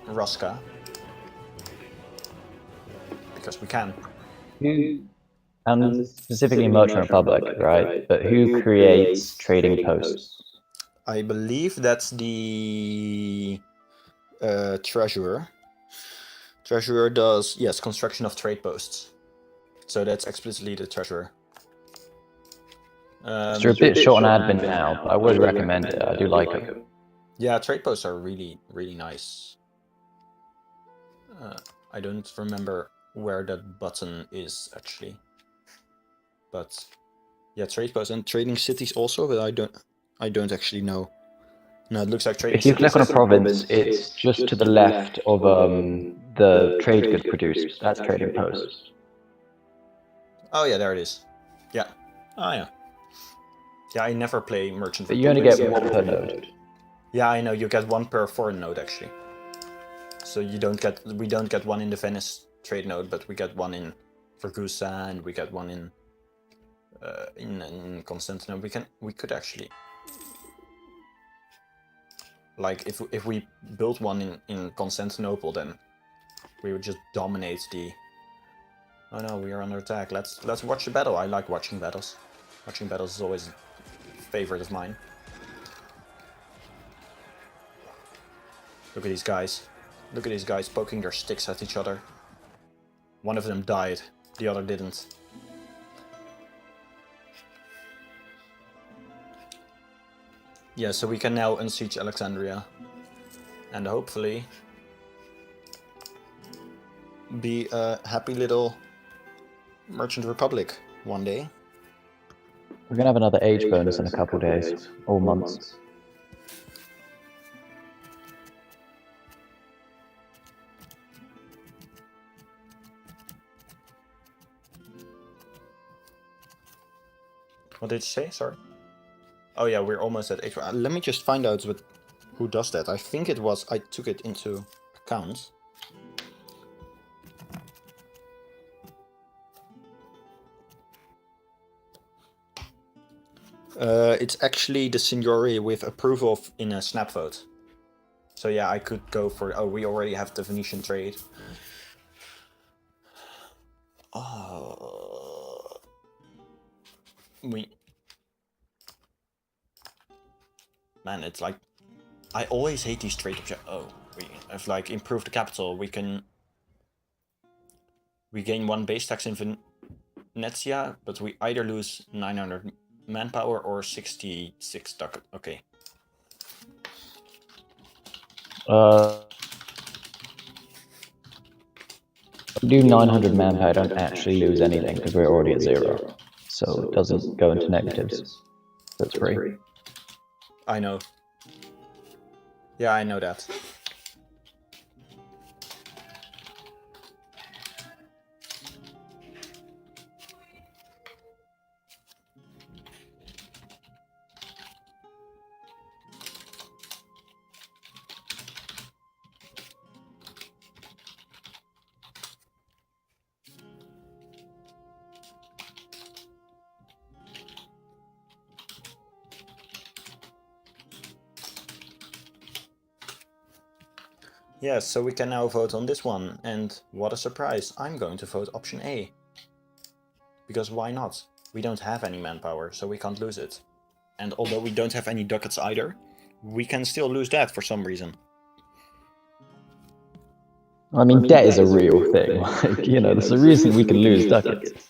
Ruska. Because we can. And specifically Merchant Republic, right? But who creates trading posts? I believe that's the treasurer. Treasurer does, yes, construction of trade posts. So that's explicitly the treasurer. So you're a bit short on admin now, but I would recommend it. I do like it. Yeah, trade posts are really, really nice. I don't remember where that button is actually. But yeah, trade posts and trading cities also, but I don't actually know. No, it looks like trading cities. If you cities. click on a province, it's just to the left of the trade goods produced. That's trading posts. Oh yeah, there it is. Yeah. Oh yeah. Yeah, I never play Merchant But you only Republic, get one per node. Yeah, I know, you get one per foreign node actually. So we don't get one in the Venice trade node, but we get one in Ragusa, and we get one in Constantinople. We could actually, like, if we built one in Constantinople, then we would just dominate the. Oh no, we are under attack. Let's watch the battle. I like watching battles. Watching battles is always a favorite of mine. Look at these guys. Look at these guys poking their sticks at each other. One of them died, the other didn't. Yeah, so we can now unsiege Alexandria. And hopefully be a happy little Merchant Republic one day. We're gonna have another age bonus in a couple days, or months. What did you say? Sorry. Oh yeah, we're almost at 8. Let me just find out who does that. I think it was, I took it into account. It's actually the Signori with approval in a snap vote. So yeah, I could go for, oh, we already have the Venetian trade. Man, it's like, I always hate these trade objects. Oh, we have like improved the capital. We gain 1 base tax in Venezia, but we either lose 900 manpower or 66 ducat. Okay. Do 900 manpower, don't actually lose anything because we're already at 0. So it doesn't go into negatives. That's free. I know. Yeah, I know that. Yes, so we can now vote on this one, and what a surprise, I'm going to vote option A. because why not? We don't have any manpower, so we can't lose it. And although we don't have any ducats either, we can still lose that for some reason. I mean, debt is a real thing. Like, you know, there's a reason we can lose ducats.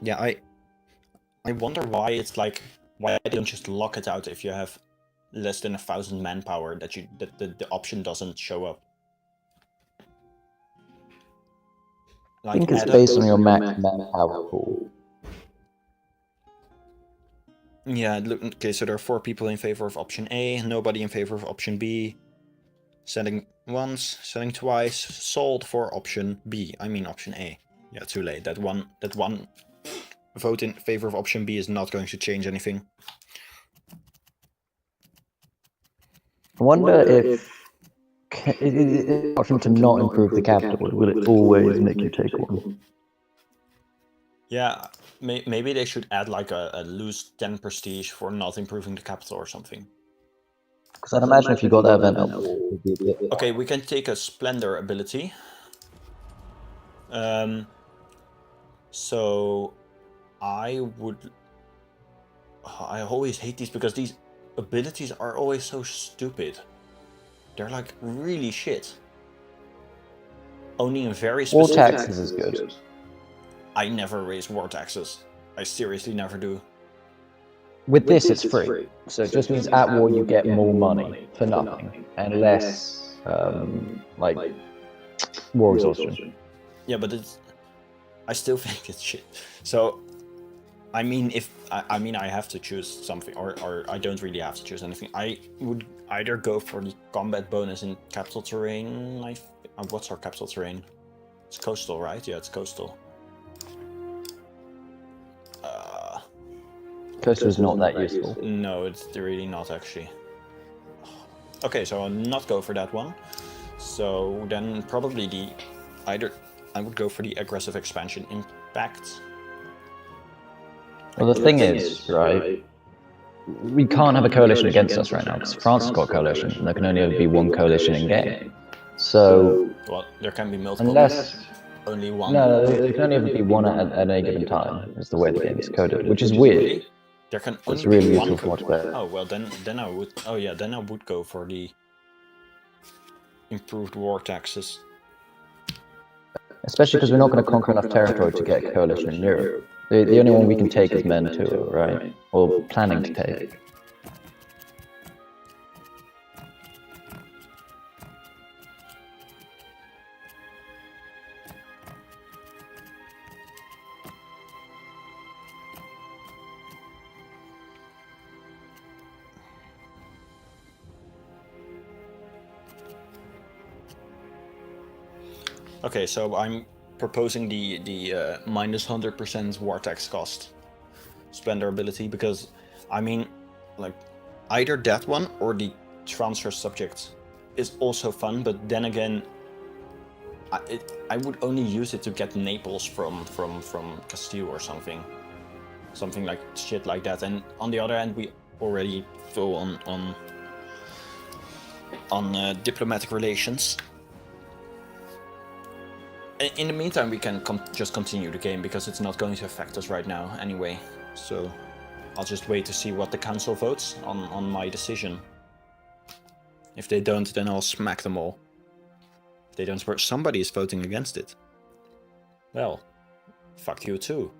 Yeah, I wonder why it's like, why they don't just lock it out if you have less than 1,000 manpower, that the option doesn't show up. I think it's based on your max manpower pool. Yeah, look, okay, so there are 4 people in favor of option A, nobody in favor of option B. Selling once, selling twice, sold for option B. I mean option A. Yeah, too late. That one vote in favor of option B is not going to change anything. I wonder if option to not improve the capital, will it always make you take one? Yeah, maybe they should add like a lose 10 prestige for not improving the capital or something. Because I'd imagine if you got that event up, it would be a bit... Okay, we can take a splendor ability. So I always hate these because these abilities are always so stupid. They're like really shit. Only in very specific... War taxes is good. I never raise war taxes. I seriously never do. With this, it's free. So it just means at war you get more money for nothing and less, like, war exhaustion. Yeah, but I still think it's shit. So, I mean, I have to choose something, or I don't really have to choose anything. I would either go for the combat bonus in capital terrain. What's our capital terrain? It's coastal, right? Yeah, it's coastal. Coastal is not that useful. No, it's really not actually. Okay, so I'll not go for that one. So then probably I would go for the aggressive expansion impact. Well, the thing is, right, we can't have a coalition against us right now, because France has got a coalition, and there can only be one coalition in game. So... Well, there can be multiple. Unless... Only one. No, there can only ever be one at any given time, is the way the game is coded, which is weird. There can only it's really be useful one for multiplayer. Oh, well, then I would... Oh, yeah, then I would go for the improved war taxes. Especially because we're not going to conquer enough territory to get a coalition in Europe. The only one we can take is Mantua, right? Or planning to take. Okay, so I'm proposing the minus 100% war tax cost splendor ability, because I mean, like, either that one or the transfer subject is also fun, but then again, I would only use it to get Naples from Castile or something like shit like that. And on the other hand, we already go on diplomatic relations. In the meantime, we can just continue the game, because it's not going to affect us right now anyway. So I'll just wait to see what the council votes on my decision. If they don't, then I'll smack them all. If they don't, somebody is voting against it. Well, fuck you too.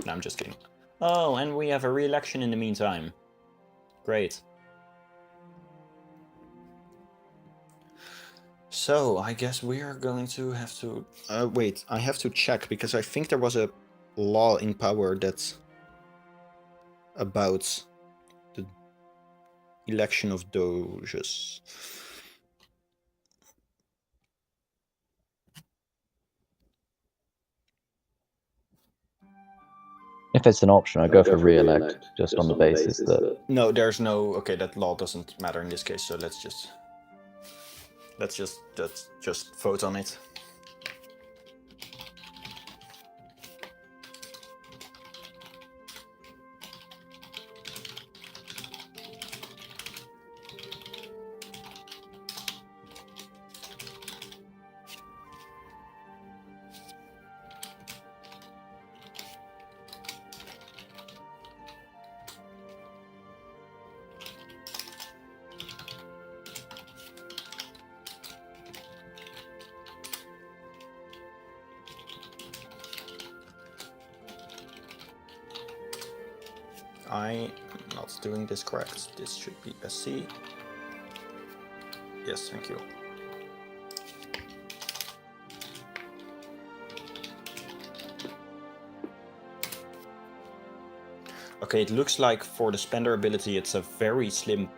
No, I'm just kidding. Oh, and we have a re-election in the meantime. Great. So, I guess we are going to have to... wait, I have to check, because I think there was a law in power that's about the election of doges. If it's an option, I'd go for re-elect, just on the basis that... No, there's no... Okay, that law doesn't matter in this case, so let's just vote on it. I'm not doing this correct. This should be a C. Yes, thank you. Okay, it looks like for the spender ability it's a very slim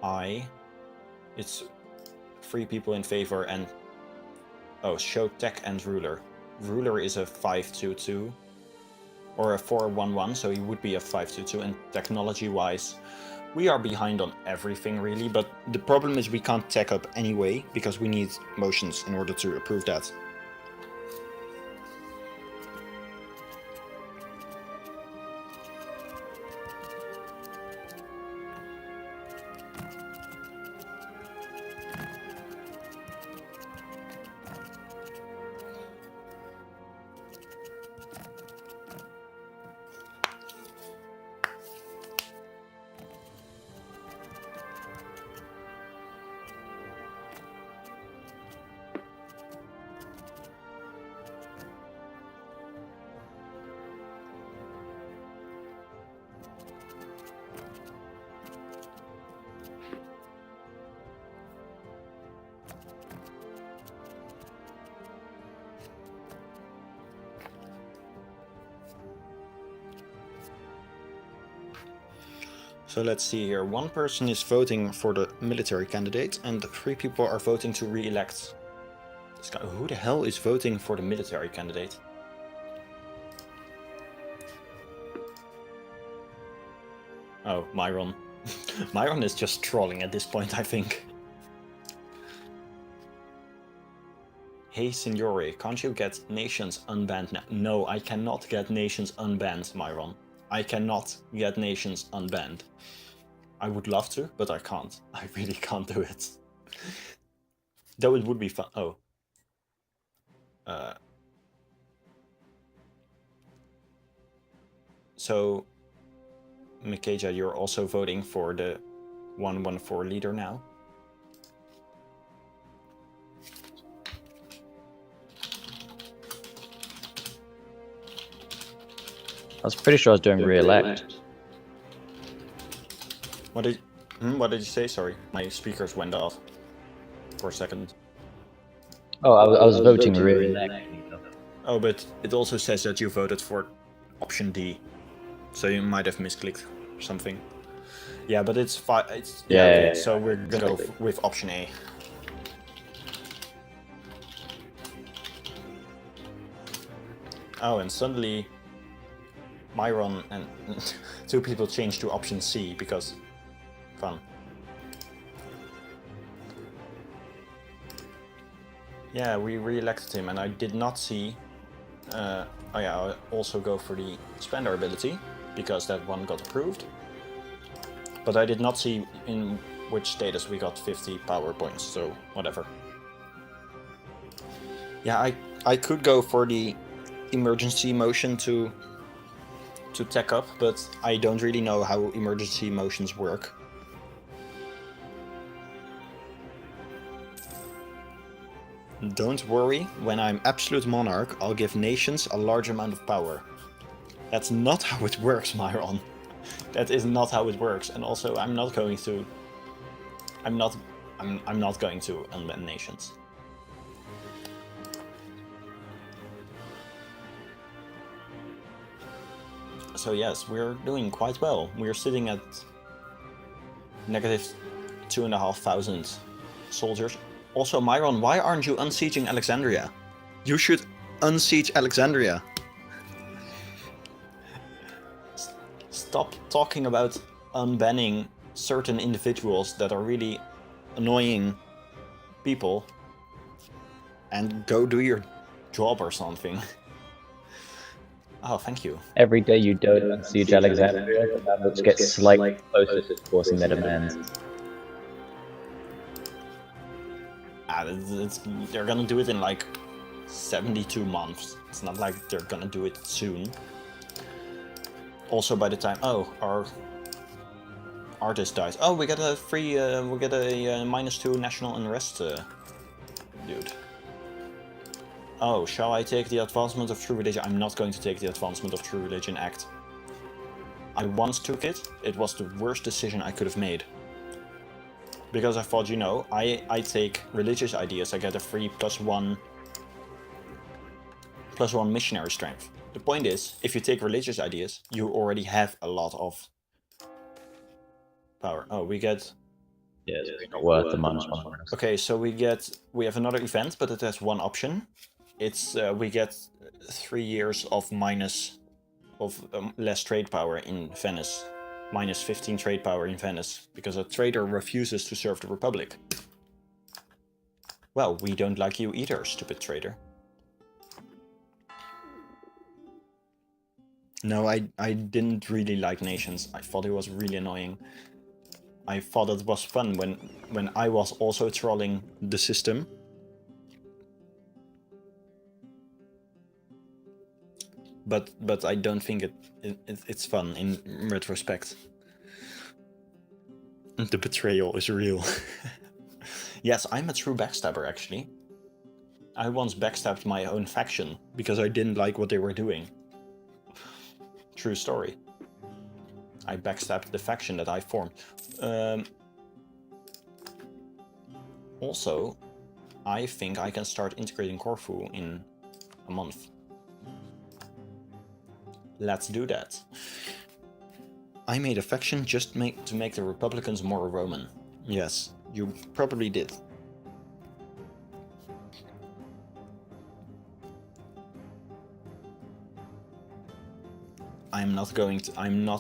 I. It's 3 people in favor and... Oh, show tech and ruler. Ruler is a 5-2-2. Or a 4-1-1, so he would be a 5-2-2, and technology-wise, we are behind on everything really, but the problem is we can't tech up anyway, because we need motions in order to approve that. So let's see here, 1 person is voting for the military candidate and 3 people are voting to re-elect this guy. Who the hell is voting for the military candidate? Oh, Myron. Myron is just trolling at this point, I think. Hey Signore, can't you get nations unbanned now? No, I cannot get nations unbanned, Myron. I cannot get nations unbanned. I would love to, but I can't. I really can't do it. Though it would be fun. Oh. So, Mikaja, you're also voting for the 114 leader now? I was pretty sure I was doing re-elect. What did you say? Sorry, my speakers went off for a second. Oh, I was voting re-elect. Oh, but it also says that you voted for option D, so you might have misclicked something. Yeah, but it's fine. Yeah, okay, yeah. So we're gonna go with option A. Oh, and suddenly Myron and 2 people changed to option C because fun. Yeah, we re-elected him and I did not see... oh yeah, I'll also go for the spender ability because that one got approved. But I did not see in which status we got 50 power points, so whatever. Yeah, I could go for the emergency motion to tech up, but I don't really know how emergency motions work. Don't worry, when I'm absolute monarch, I'll give nations a large amount of power. That's not how it works, Myron. That is not how it works, and also I'm not going to unban nations. So yes, we're doing quite well. We're sitting at negative 2,500 soldiers. Also, Myron, why aren't you unsieging Alexandria? You should unsiege Alexandria. Stop talking about unbanning certain individuals that are really annoying people and go do your job or something. Oh, thank you. Every day you don't unsiege Alexandria, the Mamluks get slightly closer to forcing their demands. They're gonna do it in like 72 months. It's not like they're gonna do it soon. Also, by the time... Oh, our artist dies. Oh, we get a free... we get a -2 national unrest, dude. Oh, shall I take the Advancement of True Religion? I'm not going to take the Advancement of True Religion Act. I once took it. It was the worst decision I could have made. Because I thought, you know, I take religious ideas, I get a free +1 missionary strength. The point is, if you take religious ideas, you already have a lot of power. Oh, we get... Yeah, it's not worth the -1. Okay, so we have another event, but it has one option. It's we get 3 years of less trade power in Venice. -15 trade power in Venice, because a trader refuses to serve the Republic. Well, we don't like you either, stupid trader. No, I didn't really like nations. I thought it was really annoying. I thought it was fun when I was also trolling the system. But I don't think it's fun in retrospect. The betrayal is real. Yes, I'm a true backstabber, actually. I once backstabbed my own faction because I didn't like what they were doing. True story. I backstabbed the faction that I formed. Also, I think I can start integrating Corfu in a month. Let's do that. I made a faction just to make the Republicans more Roman. Yes, you probably did. I'm not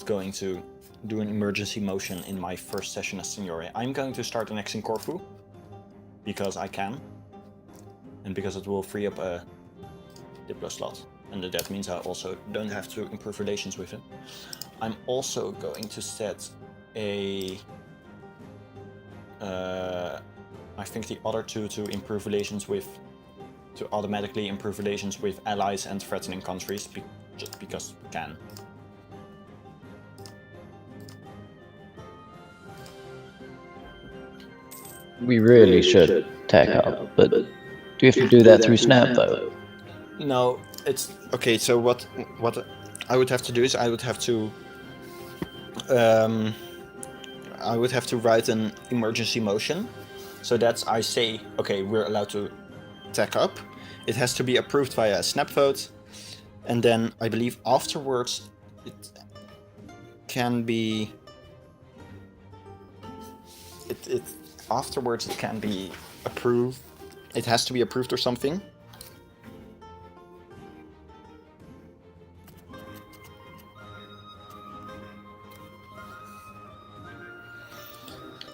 going to do an emergency motion in my first session as Signore. I'm going to start annexing Corfu because I can, and because it will free up a Diplo slot, and that means I also don't have to improve relations with him. I'm also going to set a I think the other two to improve relations with, to automatically improve relations with allies and threatening countries, just because we can. We really should tech up, but do you have to do that through Snap though? No, it's okay. So what I would have to do is I would have to write an emergency motion. So that's, I say, okay, we're allowed to tech up. It has to be approved via a snap vote, and then I believe afterwards it can be afterwards it can be approved. It has to be approved or something.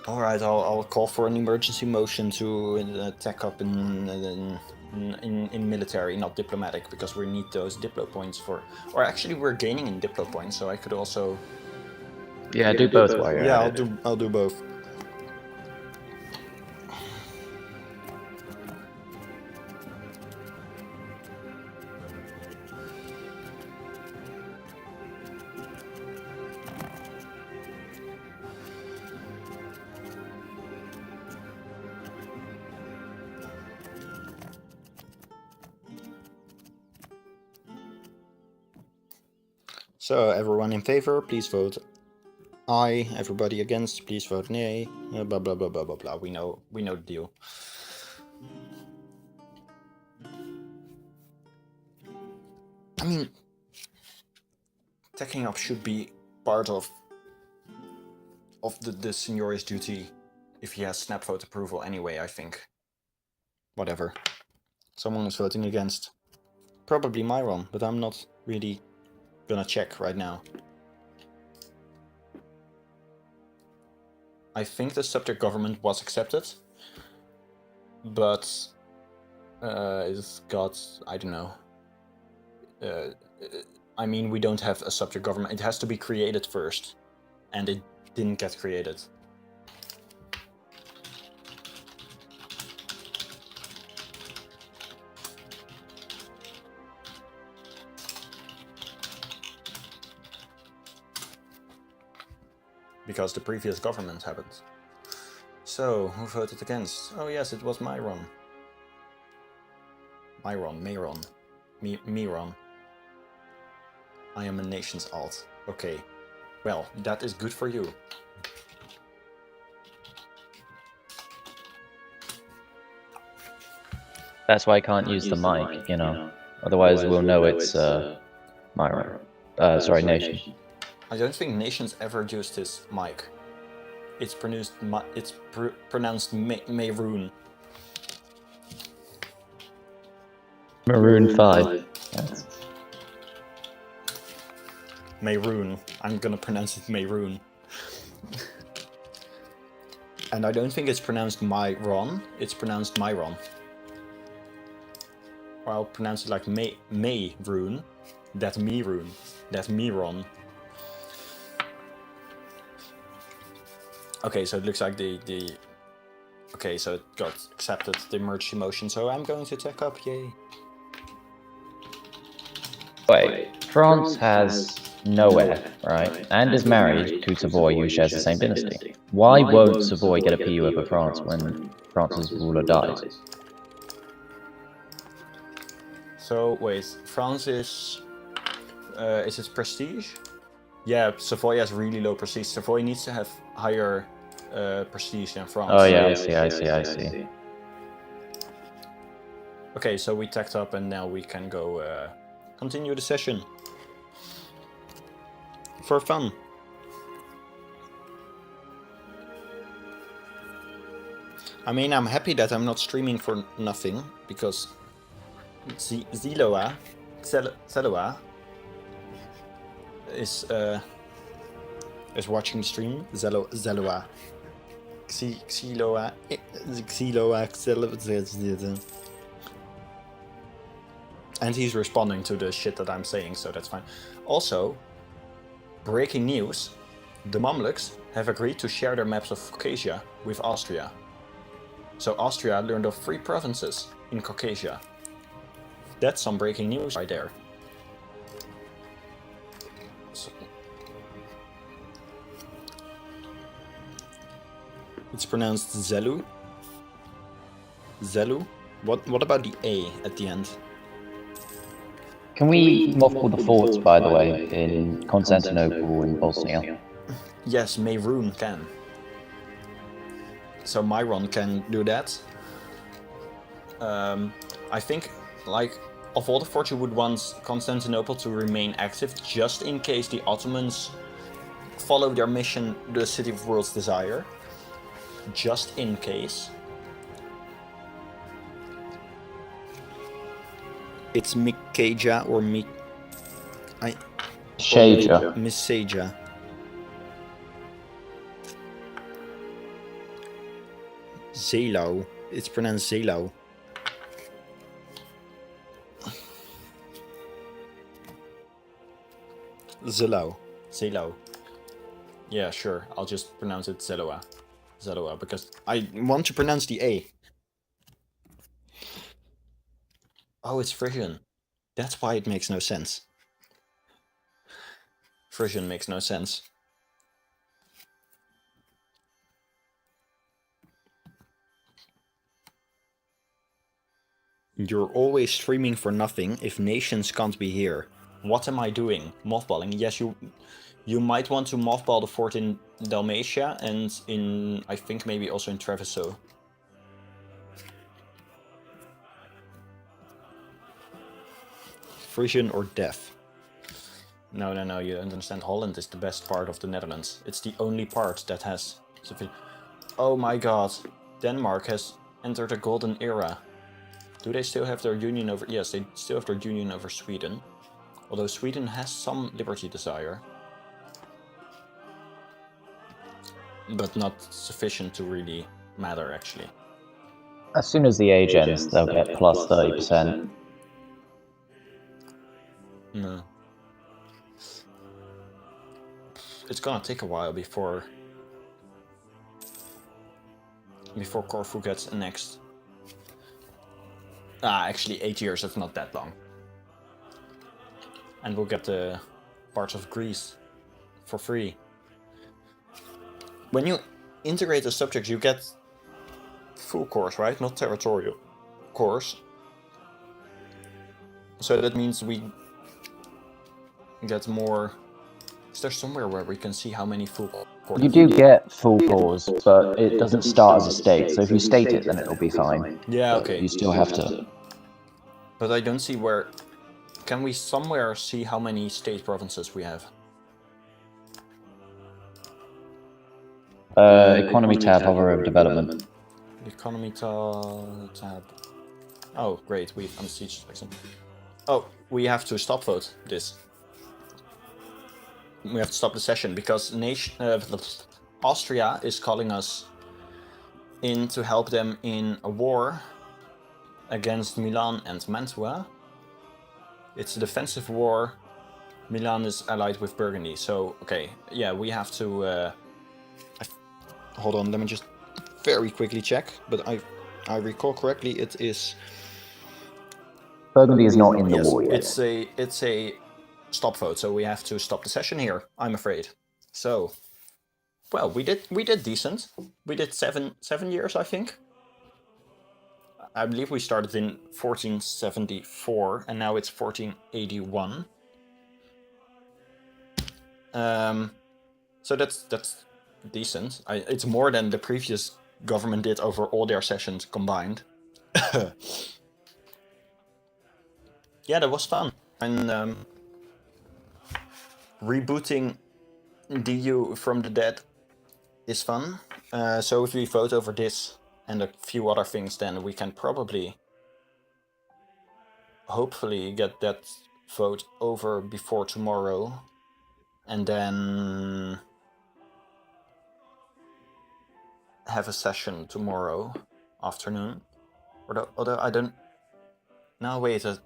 All right, I'll call for an emergency motion to tech up in military, not diplomatic, because we need those Diplo points for. Or actually, we're gaining in Diplo points, so I could also. Yeah, do both while you're Yeah, at it. I'll do both. So everyone in favor, please vote aye. Everybody against, please vote nay. Blah blah blah blah blah blah. We know the deal. I mean, teching up should be part of the Signore's duty if he has snap vote approval anyway, I think. Whatever. Someone is voting against. Probably Myron, but I'm not really gonna check right now. I think the subject government was accepted, but it's got, I don't know. I mean, we don't have a subject government. It has to be created first, and it didn't get created. Because the previous government haven't. So, who voted against? Oh yes, it was Myron. Myron. I am a nation's alt. Okay. Well, that is good for you. That's why I can't use the mic, you know. Otherwise, we'll know it's Myra. Sorry, Nation. I don't think Nations ever used his mic. It's pronounced Mayroon. Maroon 5. Yes. Mayroon. I'm gonna pronounce it Mayroon. And I don't think it's pronounced Myron, it's pronounced Myron. Or I'll pronounce it like Mayroon. That Miroon. That Miron. Okay, so it looks like the okay, so it got accepted, the emergency motion, so I'm going to tech up, yay. Wait, France has no heir, right? And is married to Savoy, who shares the same dynasty. Why won't Savoy get a PU over France when France's ruler dies? So, wait, France is it prestige? Yeah, Savoy has really low prestige. Savoy needs to have higher prestige than France. Oh yeah, I see. Okay, so we tacked up and now we can go continue the session. For fun. I mean, I'm happy that I'm not streaming for nothing, because Zeloa is watching the stream. Zeloa. Xiloa. And he's responding to the shit that I'm saying, so that's fine. Also, breaking news, the Mamluks have agreed to share their maps of Caucasia with Austria. So Austria learned of 3 provinces in Caucasia. That's some breaking news right there. So, it's pronounced Zelu. Zelu? What about the A at the end? Can we mothball the forts, by the way, in Constantinople and Bosnia? Yes, Mayroon can. So Myron can do that. I think, like, of all the forts you would want Constantinople to remain active, just in case the Ottomans follow their mission, the City of World's Desire. Just in case. It's Mikaja or Shaja. Misaja. Zelau. It's pronounced Zelau. Zelau. Yeah, sure. I'll just pronounce it Zeloa. Zeloa, because I want to pronounce the A. Oh, it's Frisian. That's why it makes no sense. Frisian makes no sense. You're always streaming for nothing if nations can't be here. What am I doing? Mothballing? Yes, you might want to mothball the fort in Dalmatia and in, I think maybe also in Treviso. Frisian or death? No, you don't understand. Holland is the best part of the Netherlands. It's the only part that has sufficient... Oh my god. Denmark has entered a golden era. Do they still have their union over... Yes, they still have their union over Sweden. Although Sweden has some liberty desire. But not sufficient to really matter, actually. As soon as the age ends, they'll get plus 30%. No. It's gonna take a while before Corfu gets annexed. Actually 8 years, that's not that long. And we'll get the parts of Greece for free. When you integrate a subject, you get full cores, right? Not territorial cores. So that means we get more Is there somewhere where we can see how many full cores? You do get full cores, but it doesn't start as a state. So if you state it, then it'll be fine. Yeah, But okay. you still have to. But I don't see where... Can we somewhere see how many state provinces we have? Economy tab, hover over development. Economy tab. Oh, great, we've unsieged Saxon. Oh, we have to stop vote this. We have to stop the session because Austria is calling us in to help them in a war against Milan and Mantua. It's a defensive war. Milan is allied with Burgundy, so okay, yeah, we have to. Hold on, let me just very quickly check. But I recall correctly, it is. Burgundy is not in the war yet. It's a stop vote, so we have to stop the session here, I'm afraid. So, well, we did decent. We did seven years, I think. I believe we started in 1474, and now it's 1481. So that's decent. It's more than the previous government did over all their sessions combined. Yeah, that was fun. And rebooting DU from the dead is fun. So if we vote over this and a few other things, then we can probably, hopefully, get that vote over before tomorrow. And then have a session tomorrow afternoon. Although I don't... No, wait, a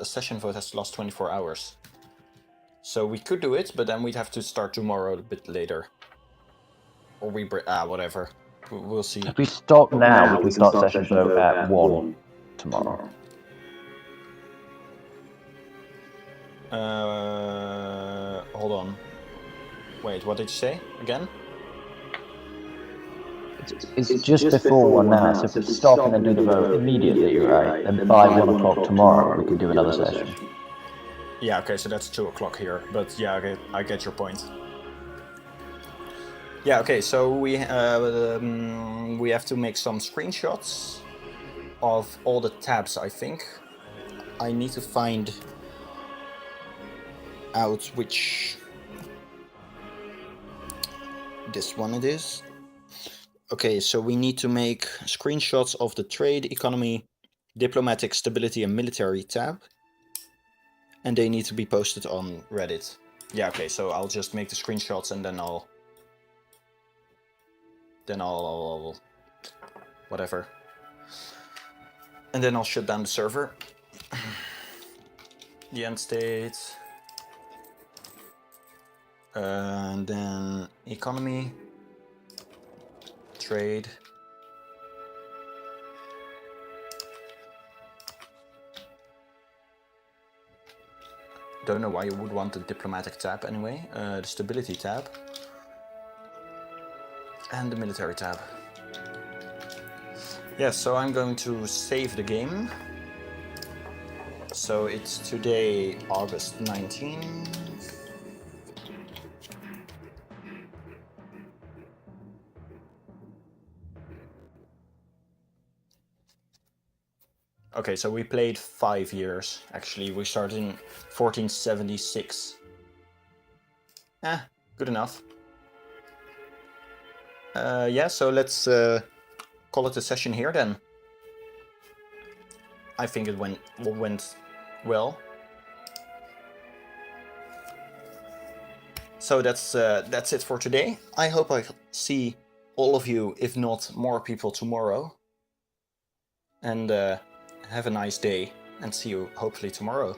session vote has to last 24 hours. So we could do it, but then we'd have to start tomorrow a bit later. Or whatever. We'll see. If we stop now, we can start session vote at 1 tomorrow. Hold on. Wait, what did you say again? It's just before 1 now, so if we stop and then do the vote immediately, right? Then by 1 o'clock tomorrow, we can do another session. Yeah, okay, so that's 2 o'clock here. But yeah, okay, I get your point. Yeah, okay, so we have to make some screenshots of all the tabs, I think. I need to find out which... This one it is. Okay, so we need to make screenshots of the trade, economy, diplomatic, stability and military tab. And they need to be posted on Reddit. Yeah, okay, so I'll just make the screenshots and then I'll whatever. And then I'll shut down the server. The end state. And then economy. Trade. Don't know why you would want the diplomatic tab anyway. The stability tab. And the military tab. Yeah, so I'm going to save the game. So it's today, August 19. Okay, so we played 5 years, actually. We started in 1476. Good enough. Yeah, so let's call it a session here then. I think it went well. So that's it for today. I hope I see all of you, if not more people, tomorrow. And have a nice day, and see you hopefully tomorrow.